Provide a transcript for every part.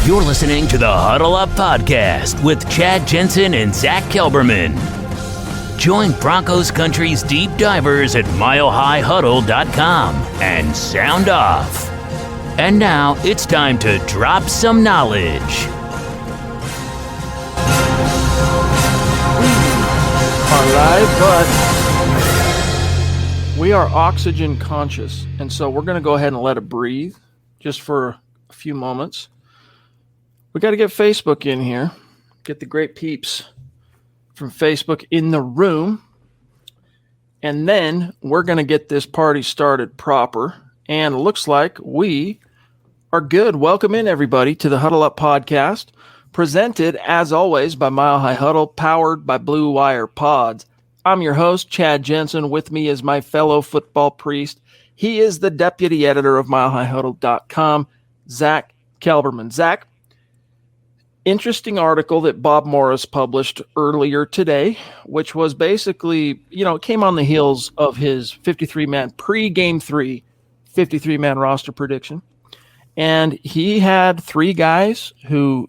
You're listening to the Huddle Up Podcast with Chad Jensen and Zack Kelberman. Join Broncos Country's deep divers at milehighhuddle.com and sound off. And now it's time to drop some knowledge. All right, but we are oxygen conscious, and so we're going to go ahead and let it breathe just for a few moments. We got to get Facebook in here, get the great peeps from Facebook in the room, and then we're going to get this party started proper, and it looks like we are good. Welcome in, everybody, to the Huddle Up Podcast, presented, as always, by Mile High Huddle, powered by Blue Wire Pods. I'm your host, Chad Jensen. With me is my fellow football priest. He is the deputy editor of milehighhuddle.com, Zack Kelberman. Zack, interesting article that Bob Morris published earlier today, which was basically, it came on the heels of his 53-man pre-game 3 53-man roster prediction. And he had three guys who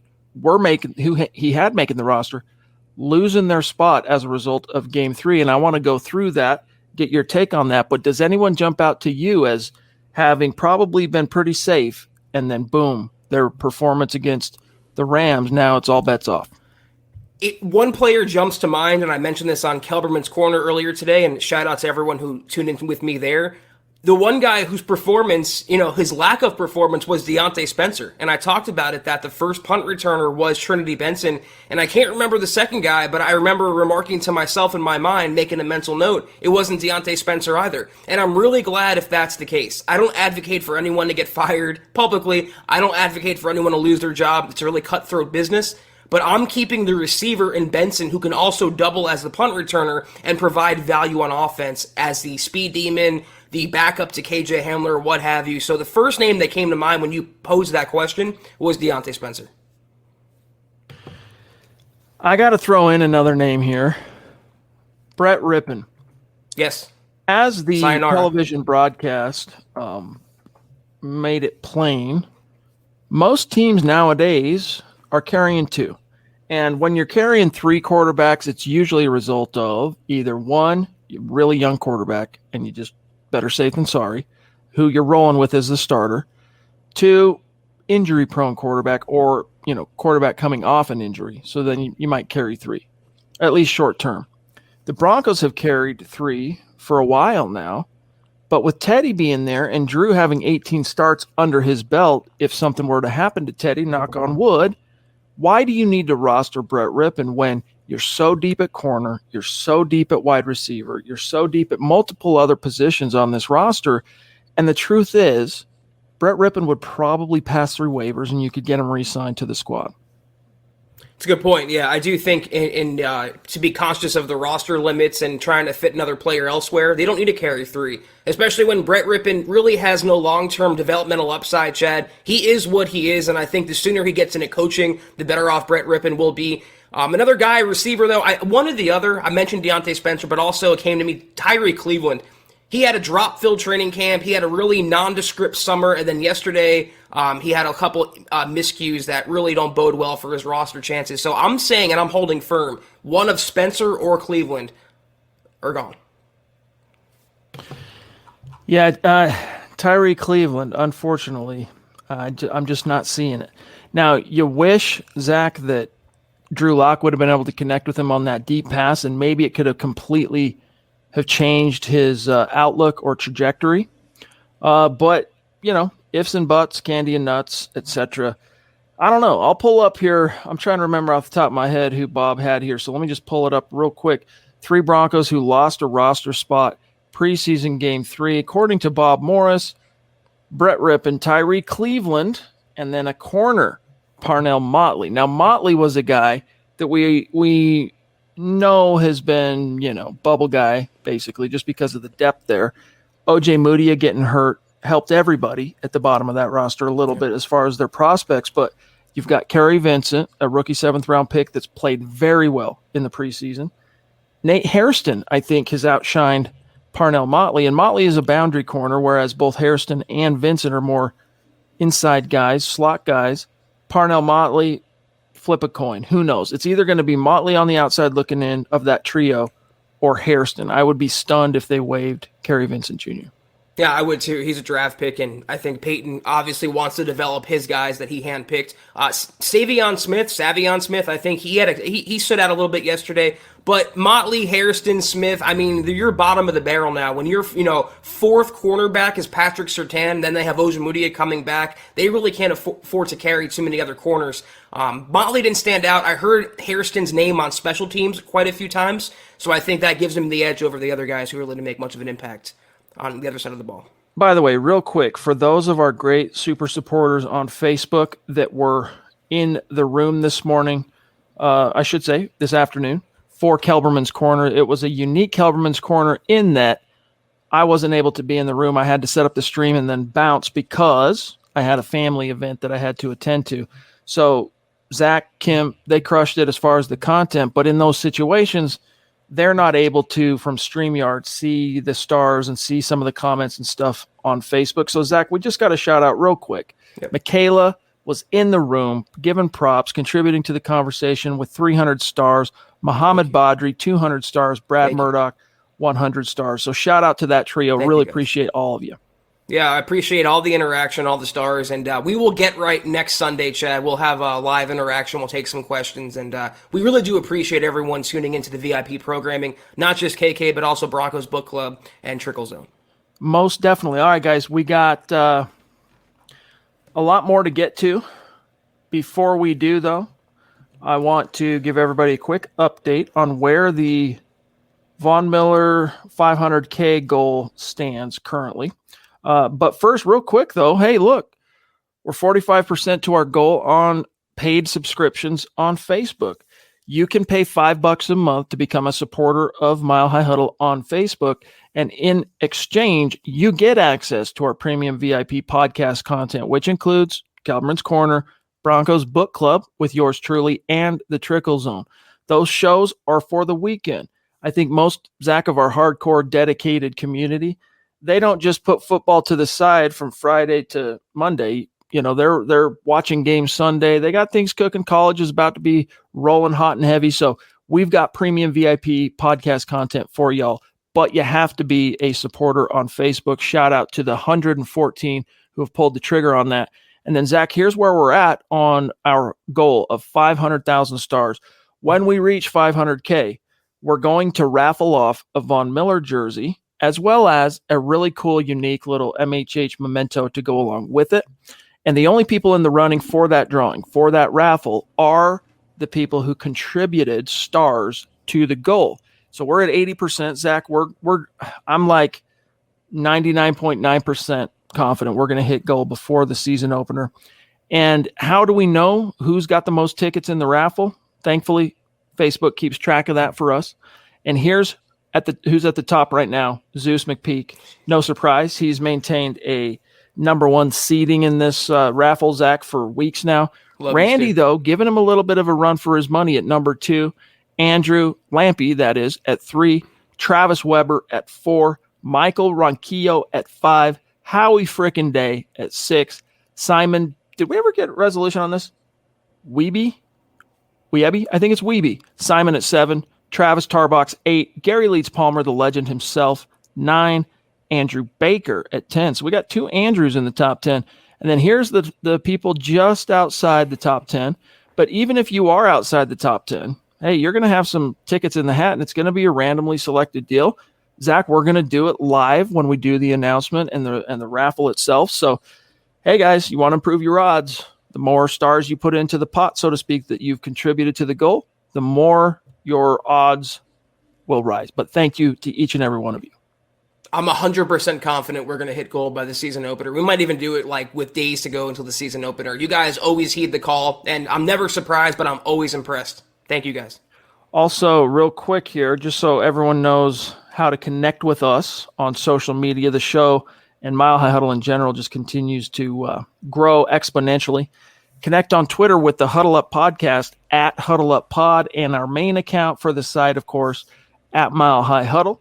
he had making the roster losing their spot as a result of game 3. And I want to go through that, get your take on that. But does anyone jump out to you as having probably been pretty safe, and then boom, their performance against the Rams, now it's all bets off? One player jumps to mind, and I mentioned this on Kelberman's Corner earlier today, and shout out to everyone who tuned in with me there. The one guy whose performance, his lack of performance was Deontay Spencer. And I talked about it that the first punt returner was Trinity Benson. And I can't remember the second guy, but I remember remarking to myself in my mind, making a mental note, it wasn't Deontay Spencer either. And I'm really glad if that's the case. I don't advocate for anyone to get fired publicly. I don't advocate for anyone to lose their job. It's a really cutthroat business. But I'm keeping the receiver in Benson, who can also double as the punt returner and provide value on offense as the speed demon, the backup to KJ Hamler, what have you. So the first name that came to mind when you posed that question was Deontay Spencer. I got to throw in another name here. Brett Rippon. Yes. As the Sayonara. Television broadcast made it plain, most teams nowadays are carrying two. And when you're carrying three quarterbacks, it's usually a result of either one, really young quarterback, and you just better safe than sorry, who you're rolling with as the starter. Two, injury-prone quarterback, or quarterback coming off an injury. So then you might carry three, at least short term. The Broncos have carried three for a while now, but with Teddy being there and Drew having 18 starts under his belt, if something were to happen to Teddy, knock on wood, why do you need to roster Brett Rippon when you're so deep at corner, you're so deep at wide receiver, you're so deep at multiple other positions on this roster? And the truth is, Brett Rippon would probably pass through waivers and you could get him re-signed to the squad. It's a good point. Yeah, I do think to be conscious of the roster limits and trying to fit another player elsewhere, they don't need to carry three, especially when Brett Rippon really has no long-term developmental upside, Chad. He is what he is, and I think the sooner he gets into coaching, the better off Brett Rippon will be. Another guy, receiver, though, one or the other, I mentioned Deontay Spencer, but also it came to me, Tyree Cleveland. He had a drop-filled training camp. He had a really nondescript summer, and then yesterday he had a couple miscues that really don't bode well for his roster chances. So I'm saying, and I'm holding firm, one of Spencer or Cleveland are gone. Yeah, Tyree Cleveland, unfortunately, I'm just not seeing it. Now, you wish, Zach, that Drew Lock would have been able to connect with him on that deep pass, and maybe it could have completely have changed his outlook or trajectory. But, ifs and buts, candy and nuts, etc. I don't know. I'll pull up here. I'm trying to remember off the top of my head who Bob had here. So let me just pull it up real quick. 3 Broncos who lost a roster spot preseason game 3. According to Bob Morris, Brett Rippon, Tyree Cleveland, and then a corner, Parnell Motley. Now, Motley was a guy that we know has been, bubble guy, basically, just because of the depth there. O.J. Mudia getting hurt helped everybody at the bottom of that roster a little bit as far as their prospects, but you've got Kerry Vincent, a rookie 7th-round pick that's played very well in the preseason. Nate Hairston, I think, has outshined Parnell Motley, and Motley is a boundary corner, whereas both Hairston and Vincent are more inside guys, slot guys. Parnell Motley, flip a coin. Who knows? It's either going to be Motley on the outside looking in of that trio or Hairston. I would be stunned if they waived Kerry Vincent Jr. Yeah, I would too. He's a draft pick, and I think Peyton obviously wants to develop his guys that he handpicked. Savion Smith, I think he stood out a little bit yesterday. But Motley, Hairston, Smith, I mean, you're bottom of the barrel now. When your fourth cornerback is Patrick Surtain, then they have Ojemudia coming back. They really can't afford to carry too many other corners. Motley didn't stand out. I heard Hairston's name on special teams quite a few times, so I think that gives him the edge over the other guys who really didn't make much of an impact on the other side of the ball. By the way, real quick, for those of our great super supporters on Facebook that were in the room this morning, I should say this afternoon, for Kelberman's Corner, it was a unique Kelberman's Corner in that I wasn't able to be in the room. I had to set up the stream and then bounce because I had a family event that I had to attend to. So Zach, Kim, they crushed it as far as the content, but in those situations, they're not able to, from StreamYard, see the stars and see some of the comments and stuff on Facebook. So, Zach, we just got to shout out real quick. Yep. Michaela was in the room, giving props, contributing to the conversation with 300 stars. Muhammad Badri, 200 stars. Brad Murdoch, 100 stars. So, shout out to that trio. Really appreciate all of you. Yeah, I appreciate all the interaction, all the stars, and we will get right next Sunday, Chad. We'll have a live interaction. We'll take some questions, and we really do appreciate everyone tuning into the VIP programming, not just KK, but also Broncos Book Club and Trickle Zone. Most definitely. All right, guys, we got a lot more to get to. Before we do, though, I want to give everybody a quick update on where the Von Miller 500K goal stands currently. But first, real quick, though, hey, look, we're 45% to our goal on paid subscriptions on Facebook. You can pay $5 a month to become a supporter of Mile High Huddle on Facebook. And in exchange, you get access to our premium VIP podcast content, which includes Kelberman's Corner, Broncos Book Club with yours truly, and the Trickle Zone. Those shows are for the weekend. I think most, Zach, of our hardcore dedicated community, they don't just put football to the side from Friday to Monday. You know, they're watching games Sunday. They got things cooking. College is about to be rolling hot and heavy. So we've got premium VIP podcast content for y'all, but you have to be a supporter on Facebook. Shout out to the 114 who have pulled the trigger on that. And then, Zach, here's where we're at on our goal of 500,000 stars. When we reach 500K, we're going to raffle off a Von Miller jersey, as well as a really cool, unique little MHH memento to go along with it. And the only people in the running for that drawing, for that raffle, are the people who contributed stars to the goal. So we're at 80%, Zach. I'm like 99.9% confident we're going to hit goal before the season opener. And how do we know who's got the most tickets in the raffle? Thankfully, Facebook keeps track of that for us. And here's who's at the top right now, Zeus McPeak. No surprise, he's maintained a number one seeding in this raffle, Zach, for weeks now. Randy, though, giving him a little bit of a run for his money at number 2. Andrew Lampy, that is, at 3. Travis Weber at 4. Michael Ronquillo at 5. Howie frickin' Day at 6. Simon, did we ever get a resolution on this? Weeby? I think it's Weeby. Simon at 7. Travis Tarbox, 8. Gary Leeds Palmer, the legend himself, 9. Andrew Baker at 10. So we got 2 Andrews in the top 10. And then here's the people just outside the top 10. But even if you are outside the top 10, hey, you're going to have some tickets in the hat, and it's going to be a randomly selected deal. Zach, we're going to do it live when we do the announcement and the raffle itself. So, hey, guys, you want to improve your odds. The more stars you put into the pot, so to speak, that you've contributed to the goal, the more your odds will rise. But thank you to each and every one of you. I'm 100% confident we're going to hit goal by the season opener. We might even do it like with days to go until the season opener. You guys always heed the call, and I'm never surprised, but I'm always impressed. Thank you, guys. Also, real quick here, just so everyone knows how to connect with us on social media, the show and Mile High Huddle in general just continues to grow exponentially. Connect on Twitter with the Huddle Up Podcast at Huddle Up Pod, and our main account for the site, of course, at Mile High Huddle.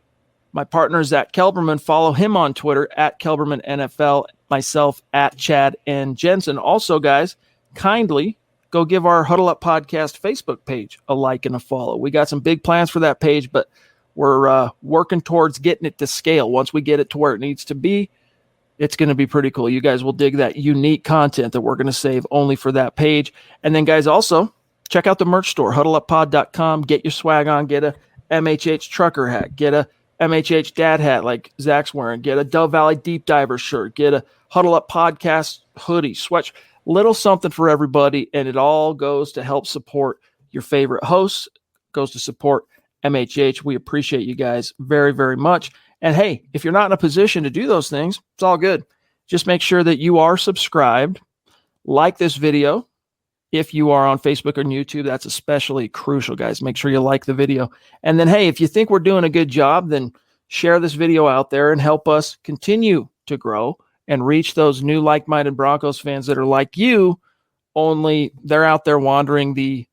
My partner, Zack Kelberman, follow him on Twitter at Kelberman NFL, myself at Chad and Jensen. Also, guys, kindly go give our Huddle Up Podcast Facebook page a like and a follow. We got some big plans for that page, but we're working towards getting it to scale. Once we get it to where it needs to be, it's going to be pretty cool. You guys will dig that unique content that we're going to save only for that page. And then, guys, also check out the merch store, huddleuppod.com. Get your swag on. Get a MHH trucker hat. Get a MHH dad hat like Zach's wearing. Get a Dove Valley Deep Diver shirt. Get a Huddle Up Podcast hoodie, sweatshirt. Little something for everybody, and it all goes to help support your favorite hosts, goes to support MHH. We appreciate you guys very, very much. And hey, if you're not in a position to do those things, it's all good. Just make sure that you are subscribed, like this video. If you are on Facebook or YouTube, that's especially crucial, guys. Make sure you like the video. And then, hey, if you think we're doing a good job, then share this video out there and help us continue to grow and reach those new like-minded Broncos fans that are like you, only they're out there wandering the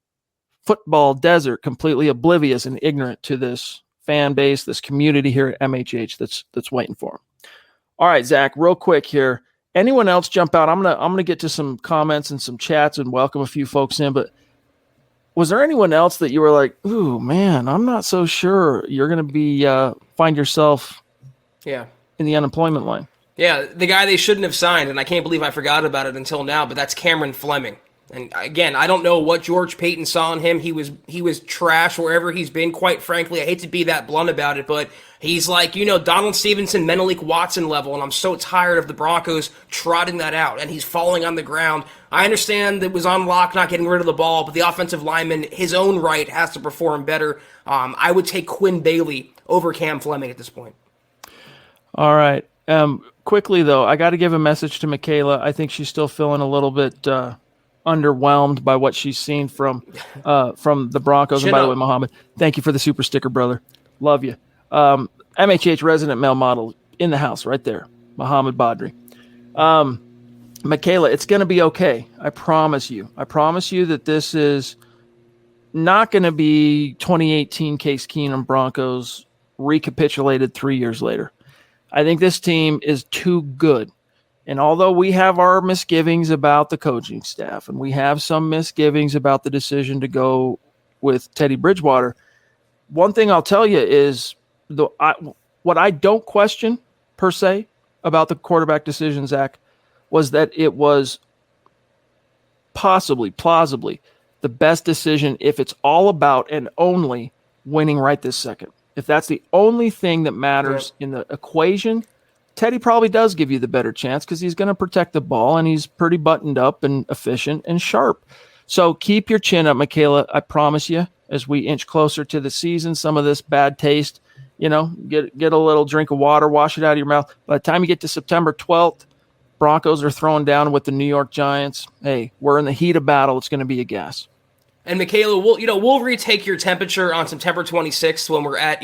football desert, completely oblivious and ignorant to this fan base, this community here at MHH that's waiting for them. All right, Zach, real quick here. Anyone else jump out? I'm gonna get to some comments and some chats and welcome a few folks in, but was there anyone else that you were like, ooh, man, I'm not so sure you're gonna be find yourself in the unemployment line? Yeah, the guy they shouldn't have signed, and I can't believe I forgot about it until now, but that's Cameron Fleming. And again, I don't know what George Payton saw in him. He was trash wherever he's been, quite frankly. I hate to be that blunt about it, but he's like, Donald Stevenson, Menelik Watson level, and I'm so tired of the Broncos trotting that out, and he's falling on the ground. I understand that it was on lock, not getting rid of the ball, but the offensive lineman, his own right, has to perform better. I would take Quinn Bailey over Cam Fleming at this point. All right. Quickly, though, I got to give a message to Michaela. I think she's still feeling a little bit underwhelmed by what she's seen from the Broncos. And by the way, Muhammad, thank you for the super sticker, brother. Love you. MHH resident male model in the house right there, Muhammad Badri. Michaela, it's going to be okay. I promise you. I promise you that this is not going to be 2018 Case Keenum Broncos recapitulated 3 years later. I think this team is too good. And although we have our misgivings about the coaching staff and we have some misgivings about the decision to go with Teddy Bridgewater, one thing I'll tell you is what I don't question per se about the quarterback decision, Zach, was that it was plausibly the best decision if it's all about and only winning right this second. If that's the only thing that matters in the equation, Teddy probably does give you the better chance because he's going to protect the ball and he's pretty buttoned up and efficient and sharp. So keep your chin up, Michaela. I promise you, as we inch closer to the season, some of this bad taste, get a little drink of water, wash it out of your mouth. By the time you get to September 12th, Broncos are throwing down with the New York Giants. Hey, we're in the heat of battle. It's going to be a gas. And Michaela, we'll retake your temperature on September 26th when we're at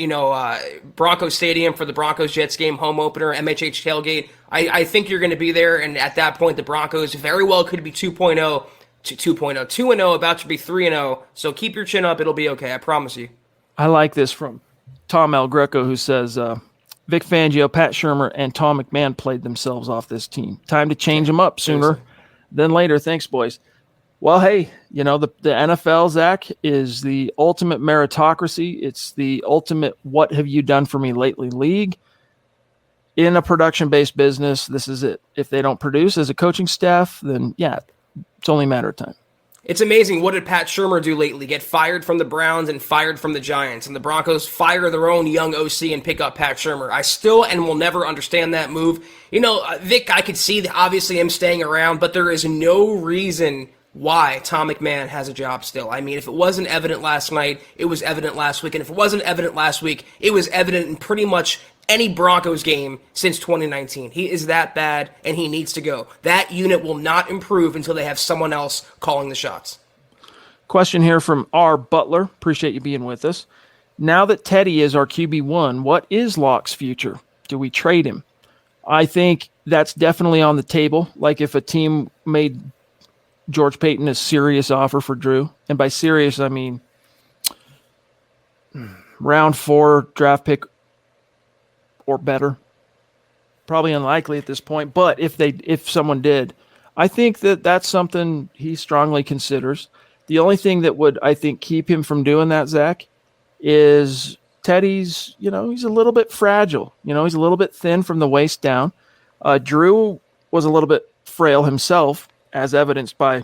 Broncos Stadium for the Broncos Jets game home opener, MHH tailgate. I think you're going to be there, and at that point, the Broncos very well could be 2.0 to 2.0, 2-0, about to be 3-0. So keep your chin up; it'll be okay. I promise you. I like this from Tom El Greco, who says Vic Fangio, Pat Shurmur, and Tom McMahon played themselves off this team. Time to change them up sooner than later. Thanks, boys. Well, hey, the NFL, Zach, is the ultimate meritocracy. It's the ultimate what have you done for me lately league. In a production-based business, this is it. If they don't produce as a coaching staff, then, it's only a matter of time. It's amazing. What did Pat Shurmur do lately? Get fired from the Browns and fired from the Giants. And the Broncos fire their own young OC and pick up Pat Shurmur. I still and will never understand that move. Vic, I could see, obviously, him staying around, but there is no reason why Tom McMahon has a job still. I mean, if it wasn't evident last night, it was evident last week. And if it wasn't evident last week, it was evident in pretty much any Broncos game since 2019. He is that bad, and he needs to go. That unit will not improve until they have someone else calling the shots. Question here from R. Butler. Appreciate you being with us. Now that Teddy is our QB1, what is Locke's future? Do we trade him? I think that's definitely on the table. Like if a team made George Payton a serious offer for Drew. And by serious, I mean round 4 draft pick or better. Probably unlikely at this point. But if someone did, I think that that's something he strongly considers. The only thing that would, I think, keep him from doing that, Zach, is Teddy's, he's a little bit fragile. He's a little bit thin from the waist down. Drew was a little bit frail himself, as evidenced by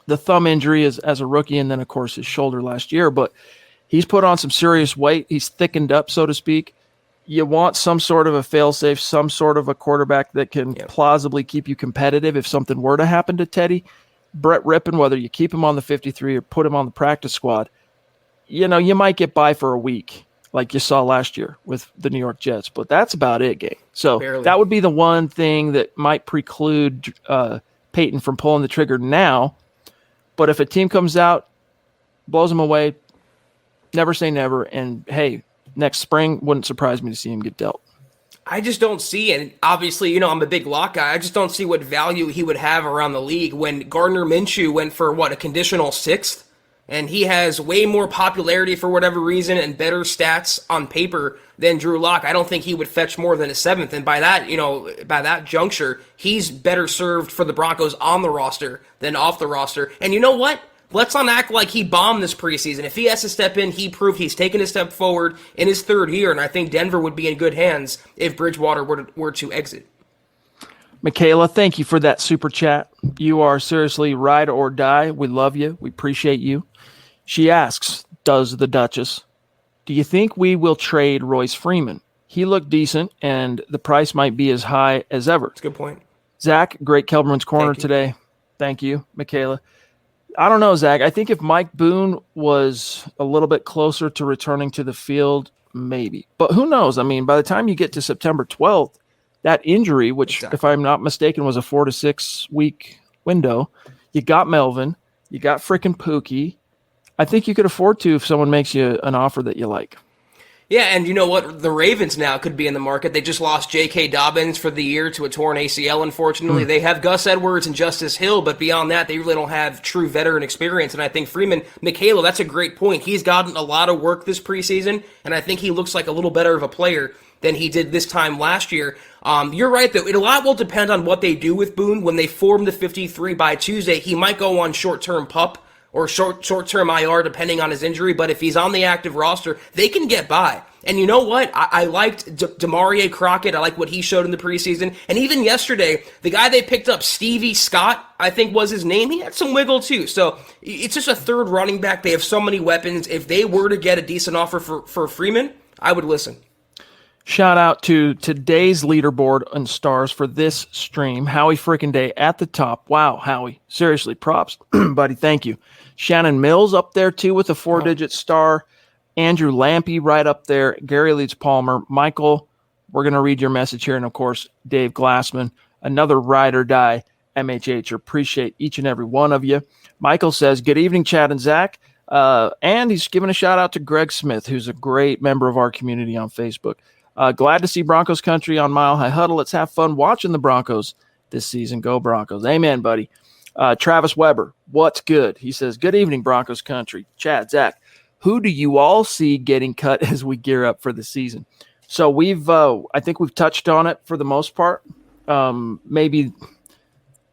the thumb injury as a rookie, and then, of course, his shoulder last year. But he's put on some serious weight. He's thickened up, so to speak. You want some sort of a fail-safe, some sort of a quarterback that can plausibly keep you competitive if something were to happen to Teddy. Brett Rippon, whether you keep him on the 53 or put him on the practice squad, you might get by for a week like you saw last year with the New York Jets. But that's about it, gang. So that would be the one thing that might preclude Peyton from pulling the trigger now. But if a team comes out, blows him away, never say never, and hey, next spring, wouldn't surprise me to see him get dealt. I just don't see, and obviously, I'm a big lock guy. I just don't see what value he would have around the league when Gardner Minshew went for, a conditional 6th, and he has way more popularity for whatever reason and better stats on paper than Drew Lock. I don't think he would fetch more than a 7th, and by that juncture, he's better served for the Broncos on the roster than off the roster. And you know what? Let's not act like he bombed this preseason. If he has to step in, he proved he's taken a step forward in his 3rd year, and I think Denver would be in good hands if Bridgewater were to exit. Michaela, thank you for that super chat. You are seriously ride or die. We love you. We appreciate you. She asks, does the Duchess, do you think we will trade Royce Freeman? He looked decent, and the price might be as high as ever. That's a good point. Zach, great Kelberman's Corner today. Thank you, Michaela. I don't know, Zach. I think if Mike Boone was a little bit closer to returning to the field, maybe. But who knows? I mean, by the time you get to September 12th, that injury, which, if I'm not mistaken, was a 4 to 6 week window, you got Melvin, you got frickin' Pookie. I think you could afford to if someone makes you an offer that you like. Yeah, and you know what? The Ravens now could be in the market. They just lost J.K. Dobbins for the year to a torn ACL, unfortunately. They have Gus Edwards and Justice Hill, but beyond that, they really don't have true veteran experience. And I think Freeman, Michaela, that's a great point. He's gotten a lot of work this preseason, and I think he looks like a little better of a player than he did this time last year. You're right, though. A lot will depend on what they do with Boone. When they form the 53 by Tuesday, he might go on short-term PUP or short-term IR, depending on his injury. But if he's on the active roster, they can get by. And you know what? I liked Demarie Crockett. I like what he showed in the preseason. And even yesterday, the guy they picked up, Stevie Scott, I think was his name, he had some wiggle too. So it's just a 3rd running back. They have so many weapons. If they were to get a decent offer for Freeman, I would listen. Shout out to today's leaderboard and stars for this stream. Howie freaking Day at the top. Wow, Howie. Seriously, props. Buddy, thank you. Shannon Mills up there too with a 4-digit star. Andrew Lampy right up there. Gary Leeds Palmer. Michael, we're going to read your message here. And, of course, Dave Glassman, another ride or die MHH. Appreciate each and every one of you. Michael says, good evening, Chad and Zach. And he's giving a shout-out to Greg Smith, who's a great member of our community on Facebook. Glad to see Broncos country on Mile High Huddle. Let's have fun watching the Broncos this season. Go Broncos. Amen, buddy. Travis Weber, what's good? He says, good evening, Broncos country. Chad, Zach, who do you all see getting cut as we gear up for the season? So I think we've touched on it for the most part. Maybe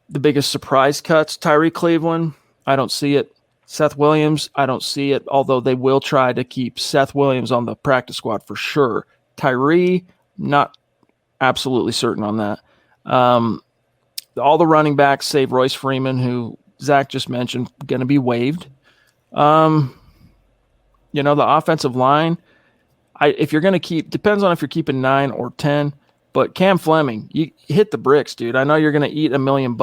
the biggest surprise cuts, Tyree Cleveland, I don't see it. Seth Williams, I don't see it, although they will try to keep Seth Williams on the practice squad for sure. Tyree, not absolutely certain on that. All the running backs, save Royce Freeman, who Zach just mentioned, going to be waived. The offensive line, if you're going to keep, depends on if you're keeping 9 or 10, but Cam Fleming, you hit the bricks, dude. I know you're going to eat $1 million.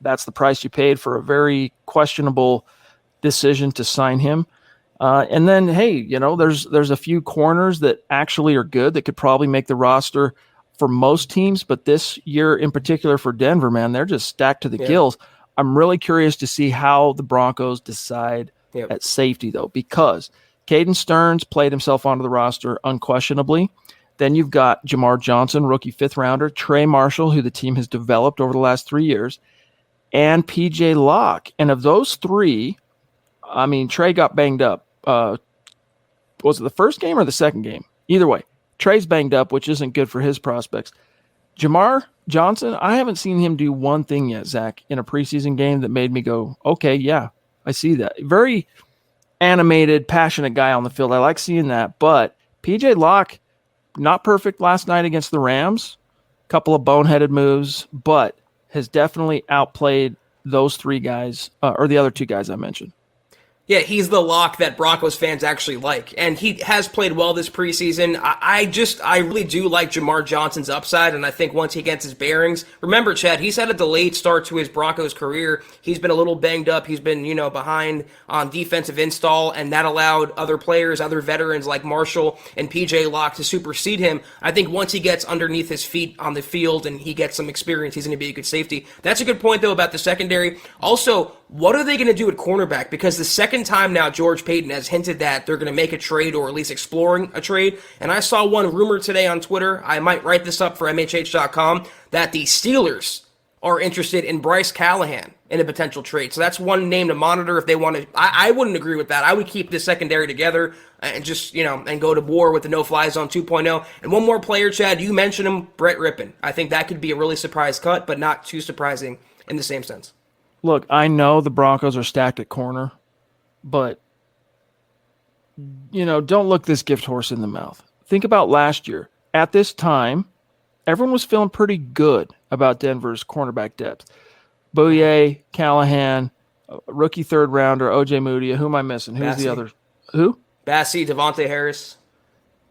That's the price you paid for a very questionable decision to sign him. And then, hey, there's a few corners that actually are good that could probably make the roster for most teams, but this year in particular for Denver, man, they're just stacked to the gills. I'm really curious to see how the Broncos decide at safety, though, because Caden Stearns played himself onto the roster unquestionably. Then you've got Jamar Johnson, rookie 5th rounder, Trey Marshall, who the team has developed over the last 3 years, and PJ Locke. And of those 3, I mean, Trey got banged up. Was it the first game or the second game? Either way, Trey's banged up, which isn't good for his prospects. Jamar Johnson, I haven't seen him do one thing yet, Zach, in a preseason game that made me go, okay, yeah, I see that. Very animated, passionate guy on the field. I like seeing that. But PJ Locke, not perfect last night against the Rams. Couple of boneheaded moves, but has definitely outplayed those three guys, or the other two guys I mentioned. Yeah, he's the lock that Broncos fans actually like, and he has played well this preseason. I really do like Jamar Johnson's upside, and I think once he gets his bearings, remember, Chad, he's had a delayed start to his Broncos career. He's been a little banged up. He's been, behind on defensive install, and that allowed other players, other veterans like Marshall and PJ Locke to supersede him. I think once he gets underneath his feet on the field and he gets some experience, he's going to be a good safety. That's a good point, though, about the secondary. Also, what are they going to do at cornerback? Because the second time now George Paton has hinted that they're going to make a trade or at least exploring a trade. And I saw one rumor today on Twitter, I might write this up for MHH.com, that the Steelers are interested in Bryce Callahan in a potential trade. So that's one name to monitor if they want to. I wouldn't agree with that. I would keep the secondary together and just, and go to war with the no-fly zone 2.0. And one more player, Chad, you mentioned him, Brett Rippon. I think that could be a really surprise cut, but not too surprising in the same sense. Look, I know the Broncos are stacked at corner, but, don't look this gift horse in the mouth. Think about last year. At this time, everyone was feeling pretty good about Denver's cornerback depth. Bouye, Callahan, rookie third rounder, O.J. Moody. Who am I missing? Who's the other? Who? Bassey, Devontae Harris.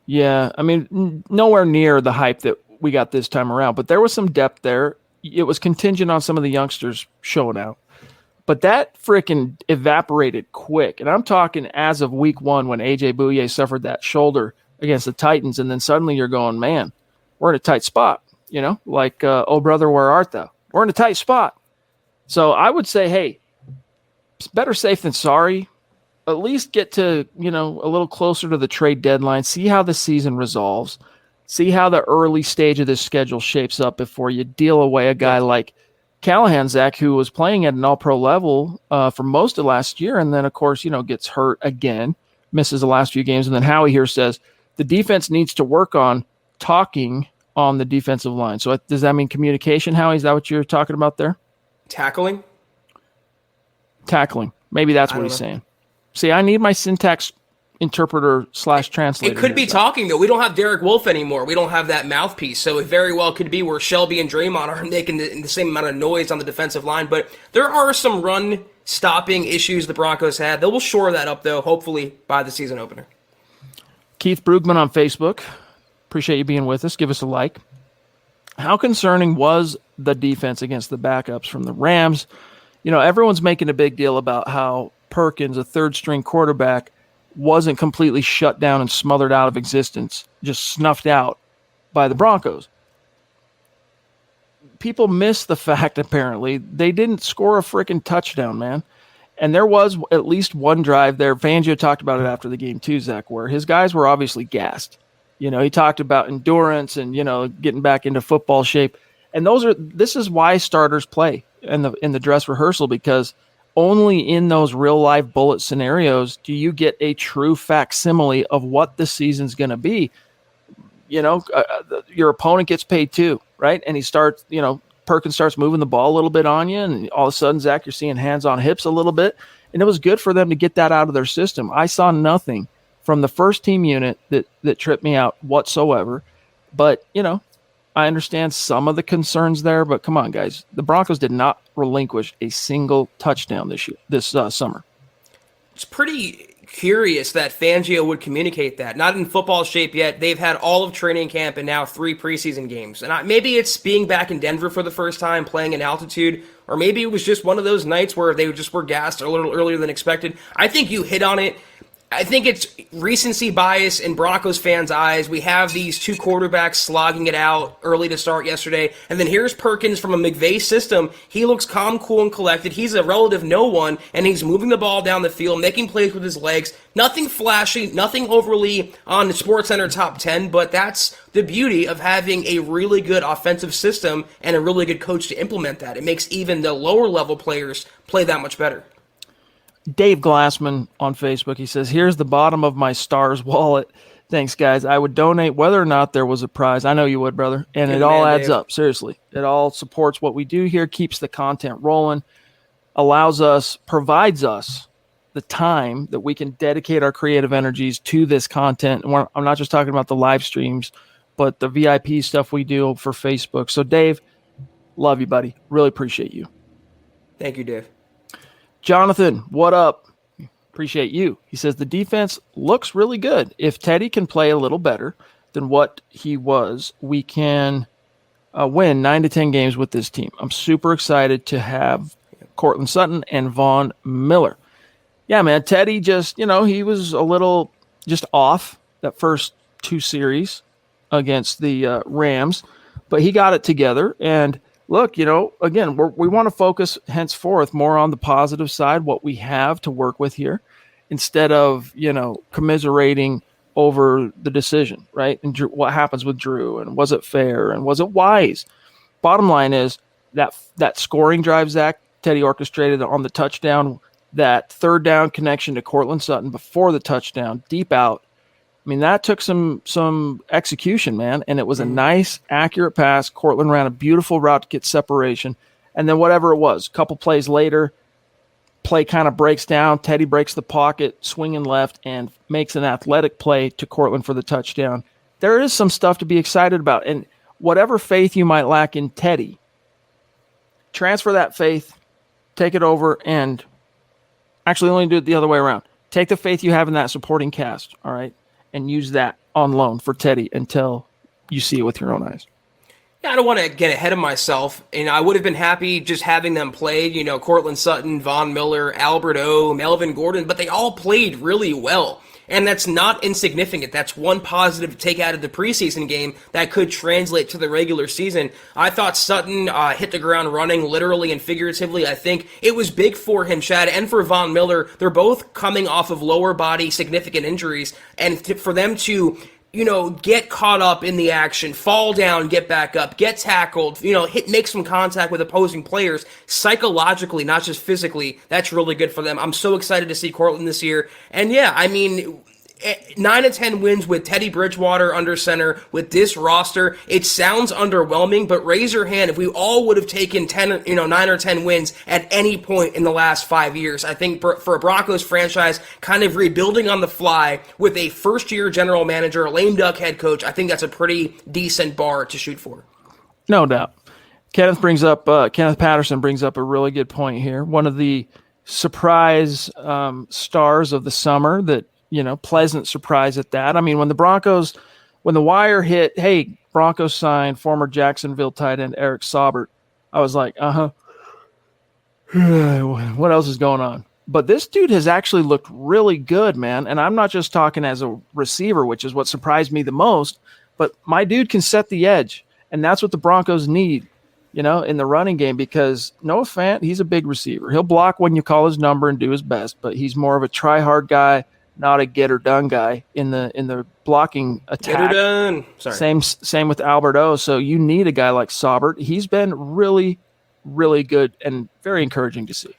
Yeah, I mean, nowhere near the hype that we got this time around, but there was some depth there. It was contingent on some of the youngsters showing out. But that freaking evaporated quick. And I'm talking as of week one when A.J. Bouye suffered that shoulder against the Titans, and then suddenly you're going, man, we're in a tight spot, like, oh, brother, where art thou? We're in a tight spot. So I would say, hey, it's better safe than sorry. At least get to, a little closer to the trade deadline, see how the season resolves, see how the early stage of this schedule shapes up before you deal away a guy like Callahan, Zach, who was playing at an all-pro level for most of last year, and then, of course, gets hurt again, misses the last few games, and then Howie here says the defense needs to work on talking on the defensive line. So does that mean communication, Howie? Is that what you're talking about there? Tackling. Maybe that's what he's saying. See, I need my syntax interpreter / translator. It could be talking, though. We don't have Derek Wolfe anymore. We don't have that mouthpiece. So it very well could be where Shelby and Draymond are making the same amount of noise on the defensive line. But there are some run-stopping issues the Broncos had. They will shore that up, though, hopefully by the season opener. Keith Brugman on Facebook. Appreciate you being with us. Give us a like. How concerning was the defense against the backups from the Rams? Everyone's making a big deal about how Perkins, a third-string quarterback, wasn't completely shut down and smothered out of existence, just snuffed out by the Broncos. People miss the fact, apparently, they didn't score a freaking touchdown, man. And there was at least one drive there. Fangio talked about it after the game too, Zach, where his guys were obviously gassed. He talked about endurance and, getting back into football shape. And this is why starters play in the dress rehearsal, because only in those real life bullet scenarios do you get a true facsimile of what the season's going to be. Your opponent gets paid too, right? And he starts, Perkins starts moving the ball a little bit on you, and all of a sudden, Zach, you're seeing hands on hips a little bit. And it was good for them to get that out of their system. I saw nothing from the first team unit that tripped me out whatsoever. But, I understand some of the concerns there, but come on, guys. The Broncos did not relinquish a single touchdown this summer. It's pretty curious that Fangio would communicate that. Not in football shape yet. They've had all of training camp and now 3 preseason games. And maybe it's being back in Denver for the first time, playing in altitude, or maybe it was just one of those nights where they just were gassed a little earlier than expected. I think you hit on it. I think it's recency bias in Broncos fans' eyes. We have these 2 quarterbacks slogging it out early to start yesterday. And then here's Perkins from a McVay system. He looks calm, cool, and collected. He's a relative no one, and he's moving the ball down the field, making plays with his legs. Nothing flashy, nothing overly on the SportsCenter top 10, but that's the beauty of having a really good offensive system and a really good coach to implement that. It makes even the lower level players play that much better. Dave Glassman on Facebook, he says, here's the bottom of my Stars wallet. Thanks, guys. I would donate whether or not there was a prize. I know you would, brother. And it all adds up. Seriously. It all supports what we do here, keeps the content rolling, provides us the time that we can dedicate our creative energies to this content. And I'm not just talking about the live streams, but the VIP stuff we do for Facebook. So, Dave, love you, buddy. Really appreciate you. Thank you, Dave. Jonathan, what up? Appreciate you. He says the defense looks really good. If Teddy can play a little better than what he was, we can win 9 to 10 games with this team. I'm super excited to have Courtland Sutton and Von Miller. Yeah, man, Teddy just, he was a little just off that first 2 series against the Rams, but he got it together. And look, again, we want to focus henceforth more on the positive side, what we have to work with here, instead of, commiserating over the decision, right? And what happens with Drew, and was it fair, and was it wise? Bottom line is that scoring drive, Zach, Teddy orchestrated on the touchdown, that third down connection to Courtland Sutton before the touchdown, deep out. I mean, that took some execution, man, and it was a nice, accurate pass. Courtland ran a beautiful route to get separation, and then whatever it was, a couple plays later, play kind of breaks down. Teddy breaks the pocket, swinging left, and makes an athletic play to Courtland for the touchdown. There is some stuff to be excited about, and whatever faith you might lack in Teddy, transfer that faith, take it over, and actually only do it the other way around. Take the faith you have in that supporting cast, all right? And use that on loan for Teddy until you see it with your own eyes. Yeah, I don't want to get ahead of myself, and I would have been happy just having them play, Courtland Sutton, Von Miller, Albert O, Melvin Gordon, but they all played really well. And that's not insignificant. That's one positive to take out of the preseason game that could translate to the regular season. I thought Sutton hit the ground running, literally and figuratively. I think it was big for him, Chad, and for Von Miller. They're both coming off of lower body significant injuries, and for them to get caught up in the action, fall down, get back up, get tackled, make some contact with opposing players, psychologically, not just physically, that's really good for them. I'm so excited to see Courtland this year. And yeah, I mean, 9 to 10 wins with Teddy Bridgewater under center with this roster. It sounds underwhelming, but raise your hand if we all would have taken 9 or 10 wins at any point in the last 5 years. I think for a Broncos franchise kind of rebuilding on the fly with a first-year general manager, a lame duck head coach, I think that's a pretty decent bar to shoot for. No doubt. Kenneth Patterson brings up a really good point here. One of the surprise stars of the summer that, pleasant surprise at that. I mean, when the wire hit, hey, Broncos signed former Jacksonville tight end Eric Saubert, I was like, what else is going on? But this dude has actually looked really good, man. And I'm not just talking as a receiver, which is what surprised me the most, but my dude can set the edge. And that's what the Broncos need, in the running game, because Noah Fant, he's a big receiver. He'll block when you call his number and do his best, but he's more of a try-hard guy, not a get-her-done guy in the blocking attack. Get her done. Sorry. Same with Albert O. So you need a guy like Saubert. He's been really, really good and very encouraging to see.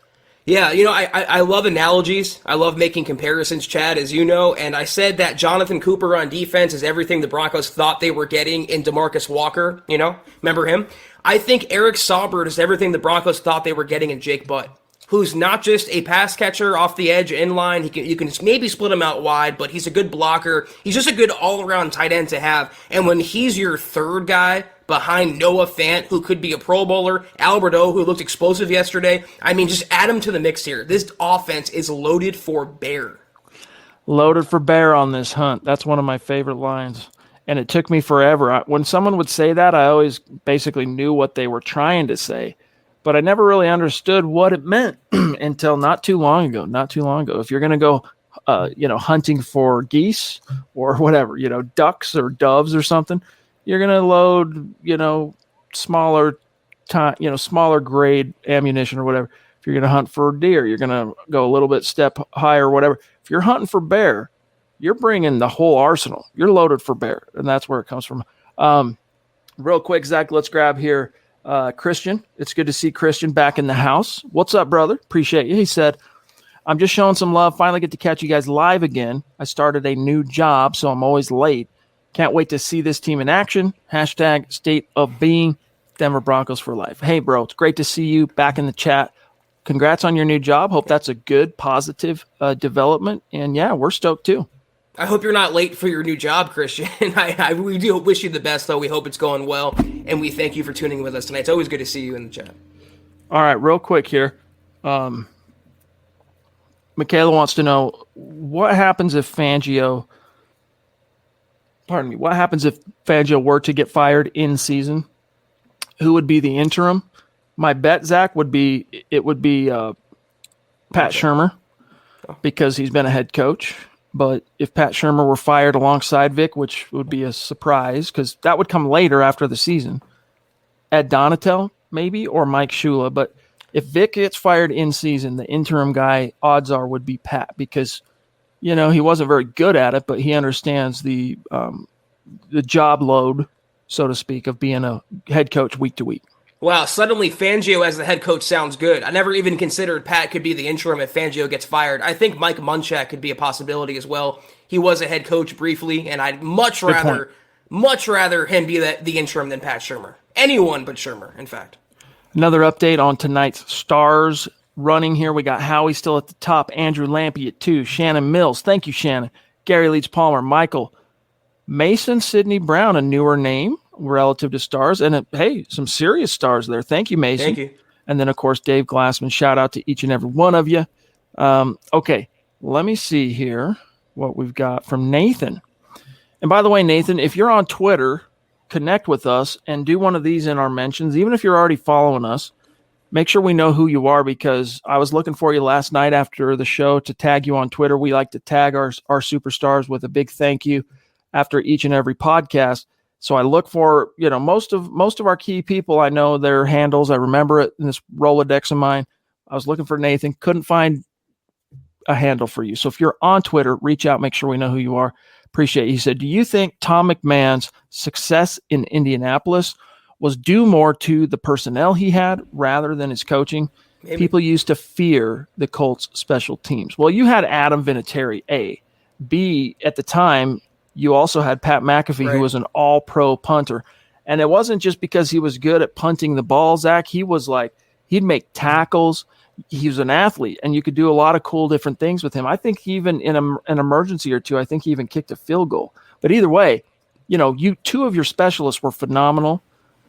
Yeah, I love analogies. I love making comparisons, Chad, as you know. And I said that Jonathan Cooper on defense is everything the Broncos thought they were getting in DeMarcus Walker. Remember him? I think Eric Saubert is everything the Broncos thought they were getting in Jake Butt, who's not just a pass catcher off the edge inline. You can maybe split him out wide, but he's a good blocker. He's just a good all-around tight end to have. And when he's your third guy behind Noah Fant, who could be a Pro Bowler, Albert O, who looked explosive yesterday, I mean, just add him to the mix here. This offense is loaded for bear. Loaded for bear on this hunt. That's one of my favorite lines. And it took me forever. When someone would say that, I always basically knew what they were trying to say, but I never really understood what it meant until not too long ago. If you're going to go, hunting for geese or whatever, ducks or doves or something, you're going to load, smaller grade ammunition or whatever. If you're going to hunt for deer, you're going to go a little bit step higher or whatever. If you're hunting for bear, you're bringing the whole arsenal. You're loaded for bear, and that's where it comes from. Real quick, Zach, let's grab here Christian. It's good to see Christian back in the house. What's up, brother? Appreciate you. He said, I'm just showing some love. Finally get to catch you guys live again. I started a new job, so I'm always late. Can't wait to see this team in action. Hashtag state of being Denver Broncos for life. Hey, bro, it's great to see you back in the chat. Congrats on your new job. Hope that's a good, positive development. And, yeah, we're stoked too. I hope you're not late for your new job, Christian. We do wish you the best, though. We hope it's going well, and we thank you for tuning with us tonight. It's always good to see you in the chat. All right, real quick here. Michaela wants to know, what happens if Fangio were to get fired in season? Who would be the interim? My bet, Zach, it would be Pat Shurmur, because he's been a head coach. But if Pat Shurmur were fired alongside Vic, which would be a surprise because that would come later after the season, Ed Donatel maybe, or Mike Shula. But if Vic gets fired in season, the interim guy, odds are, would be Pat, because, he wasn't very good at it, but he understands the job load, so to speak, of being a head coach week to week. Wow, suddenly Fangio as the head coach sounds good. I never even considered Pat could be the interim if Fangio gets fired. I think Mike Munchak could be a possibility as well. He was a head coach briefly, and I'd much rather him be the interim than Pat Shurmur. Anyone but Shurmur, in fact. Another update on tonight's stars running here. We got Howie still at the top, Andrew Lampy at 2, Shannon Mills. Thank you, Shannon. Gary Leach Palmer, Michael, Mason Sidney Brown, a newer name relative to stars, and hey, some serious stars there. Thank you, Mason. Thank you. And then, of course, Dave Glassman. Shout out to each and every one of you. Okay, let me see here what we've got from Nathan. And by the way, Nathan, if you're on Twitter, connect with us and do one of these in our mentions. Even if you're already following us, make sure we know who you are, because I was looking for you last night after the show to tag you on Twitter. We like to tag our superstars with a big thank you after each and every podcast. So I look for, most of our key people. I know their handles. I remember it in this Rolodex of mine. I was looking for Nathan, couldn't find a handle for you. So if you're on Twitter, reach out, make sure we know who you are. Appreciate it. He said, do you think Tom McMahon's success in Indianapolis was due more to the personnel he had rather than his coaching? Maybe. People used to fear the Colts special teams. Well, you had Adam Vinatieri, A. B, at the time, you also had Pat McAfee, right, who was an all-pro punter. And it wasn't just because he was good at punting the ball, Zach. He was he'd make tackles. He was an athlete, and you could do a lot of cool different things with him. I think even in an emergency or two, I think he even kicked a field goal. But either way, two of your specialists were phenomenal.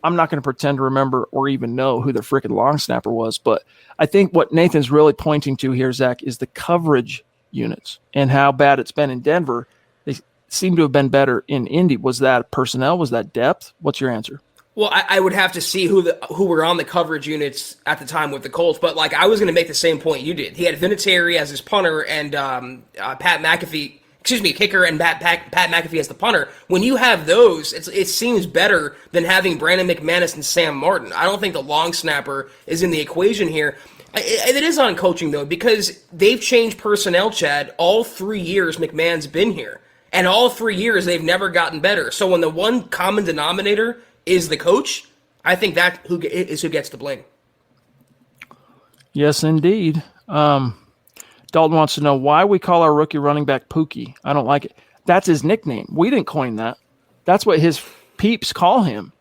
I'm not going to pretend to remember or even know who the freaking long snapper was, but I think what Nathan's really pointing to here, Zach, is the coverage units and how bad it's been in Denver. They seem to have been better in Indy. Was that personnel? Was that depth? What's your answer? Well, I would have to see who were on the coverage units at the time with the Colts, but I was going to make the same point you did. He had Vinatieri as his punter and Pat McAfee, kicker, and Pat McAfee as the punter. When you have those, it seems better than having Brandon McManus and Sam Martin. I don't think the long snapper is in the equation here. It is on coaching, though, because they've changed personnel, Chad, all 3 years McMahon's been here. And all 3 years, they've never gotten better. So when the one common denominator is the coach, I think that who gets the blame. Yes, indeed. Dalton wants to know why we call our rookie running back Pookie. I don't like it. That's his nickname. We didn't coin that. That's what his peeps call him.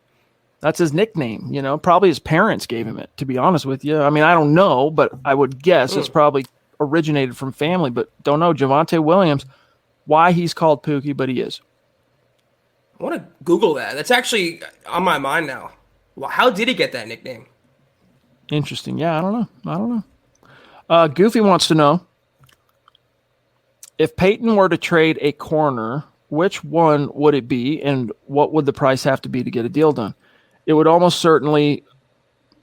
That's his nickname. Probably his parents gave him it, to be honest with you. I mean, I don't know, but I would guess it's probably originated from family, but don't know. Javonte Williams, why he's called Pookie, but he is. I want to Google that. That's actually on my mind now. Well, how did he get that nickname? Interesting. Yeah, I don't know. Goofy wants to know, if Peyton were to trade a corner, which one would it be, and what would the price have to be to get a deal done? It would almost certainly,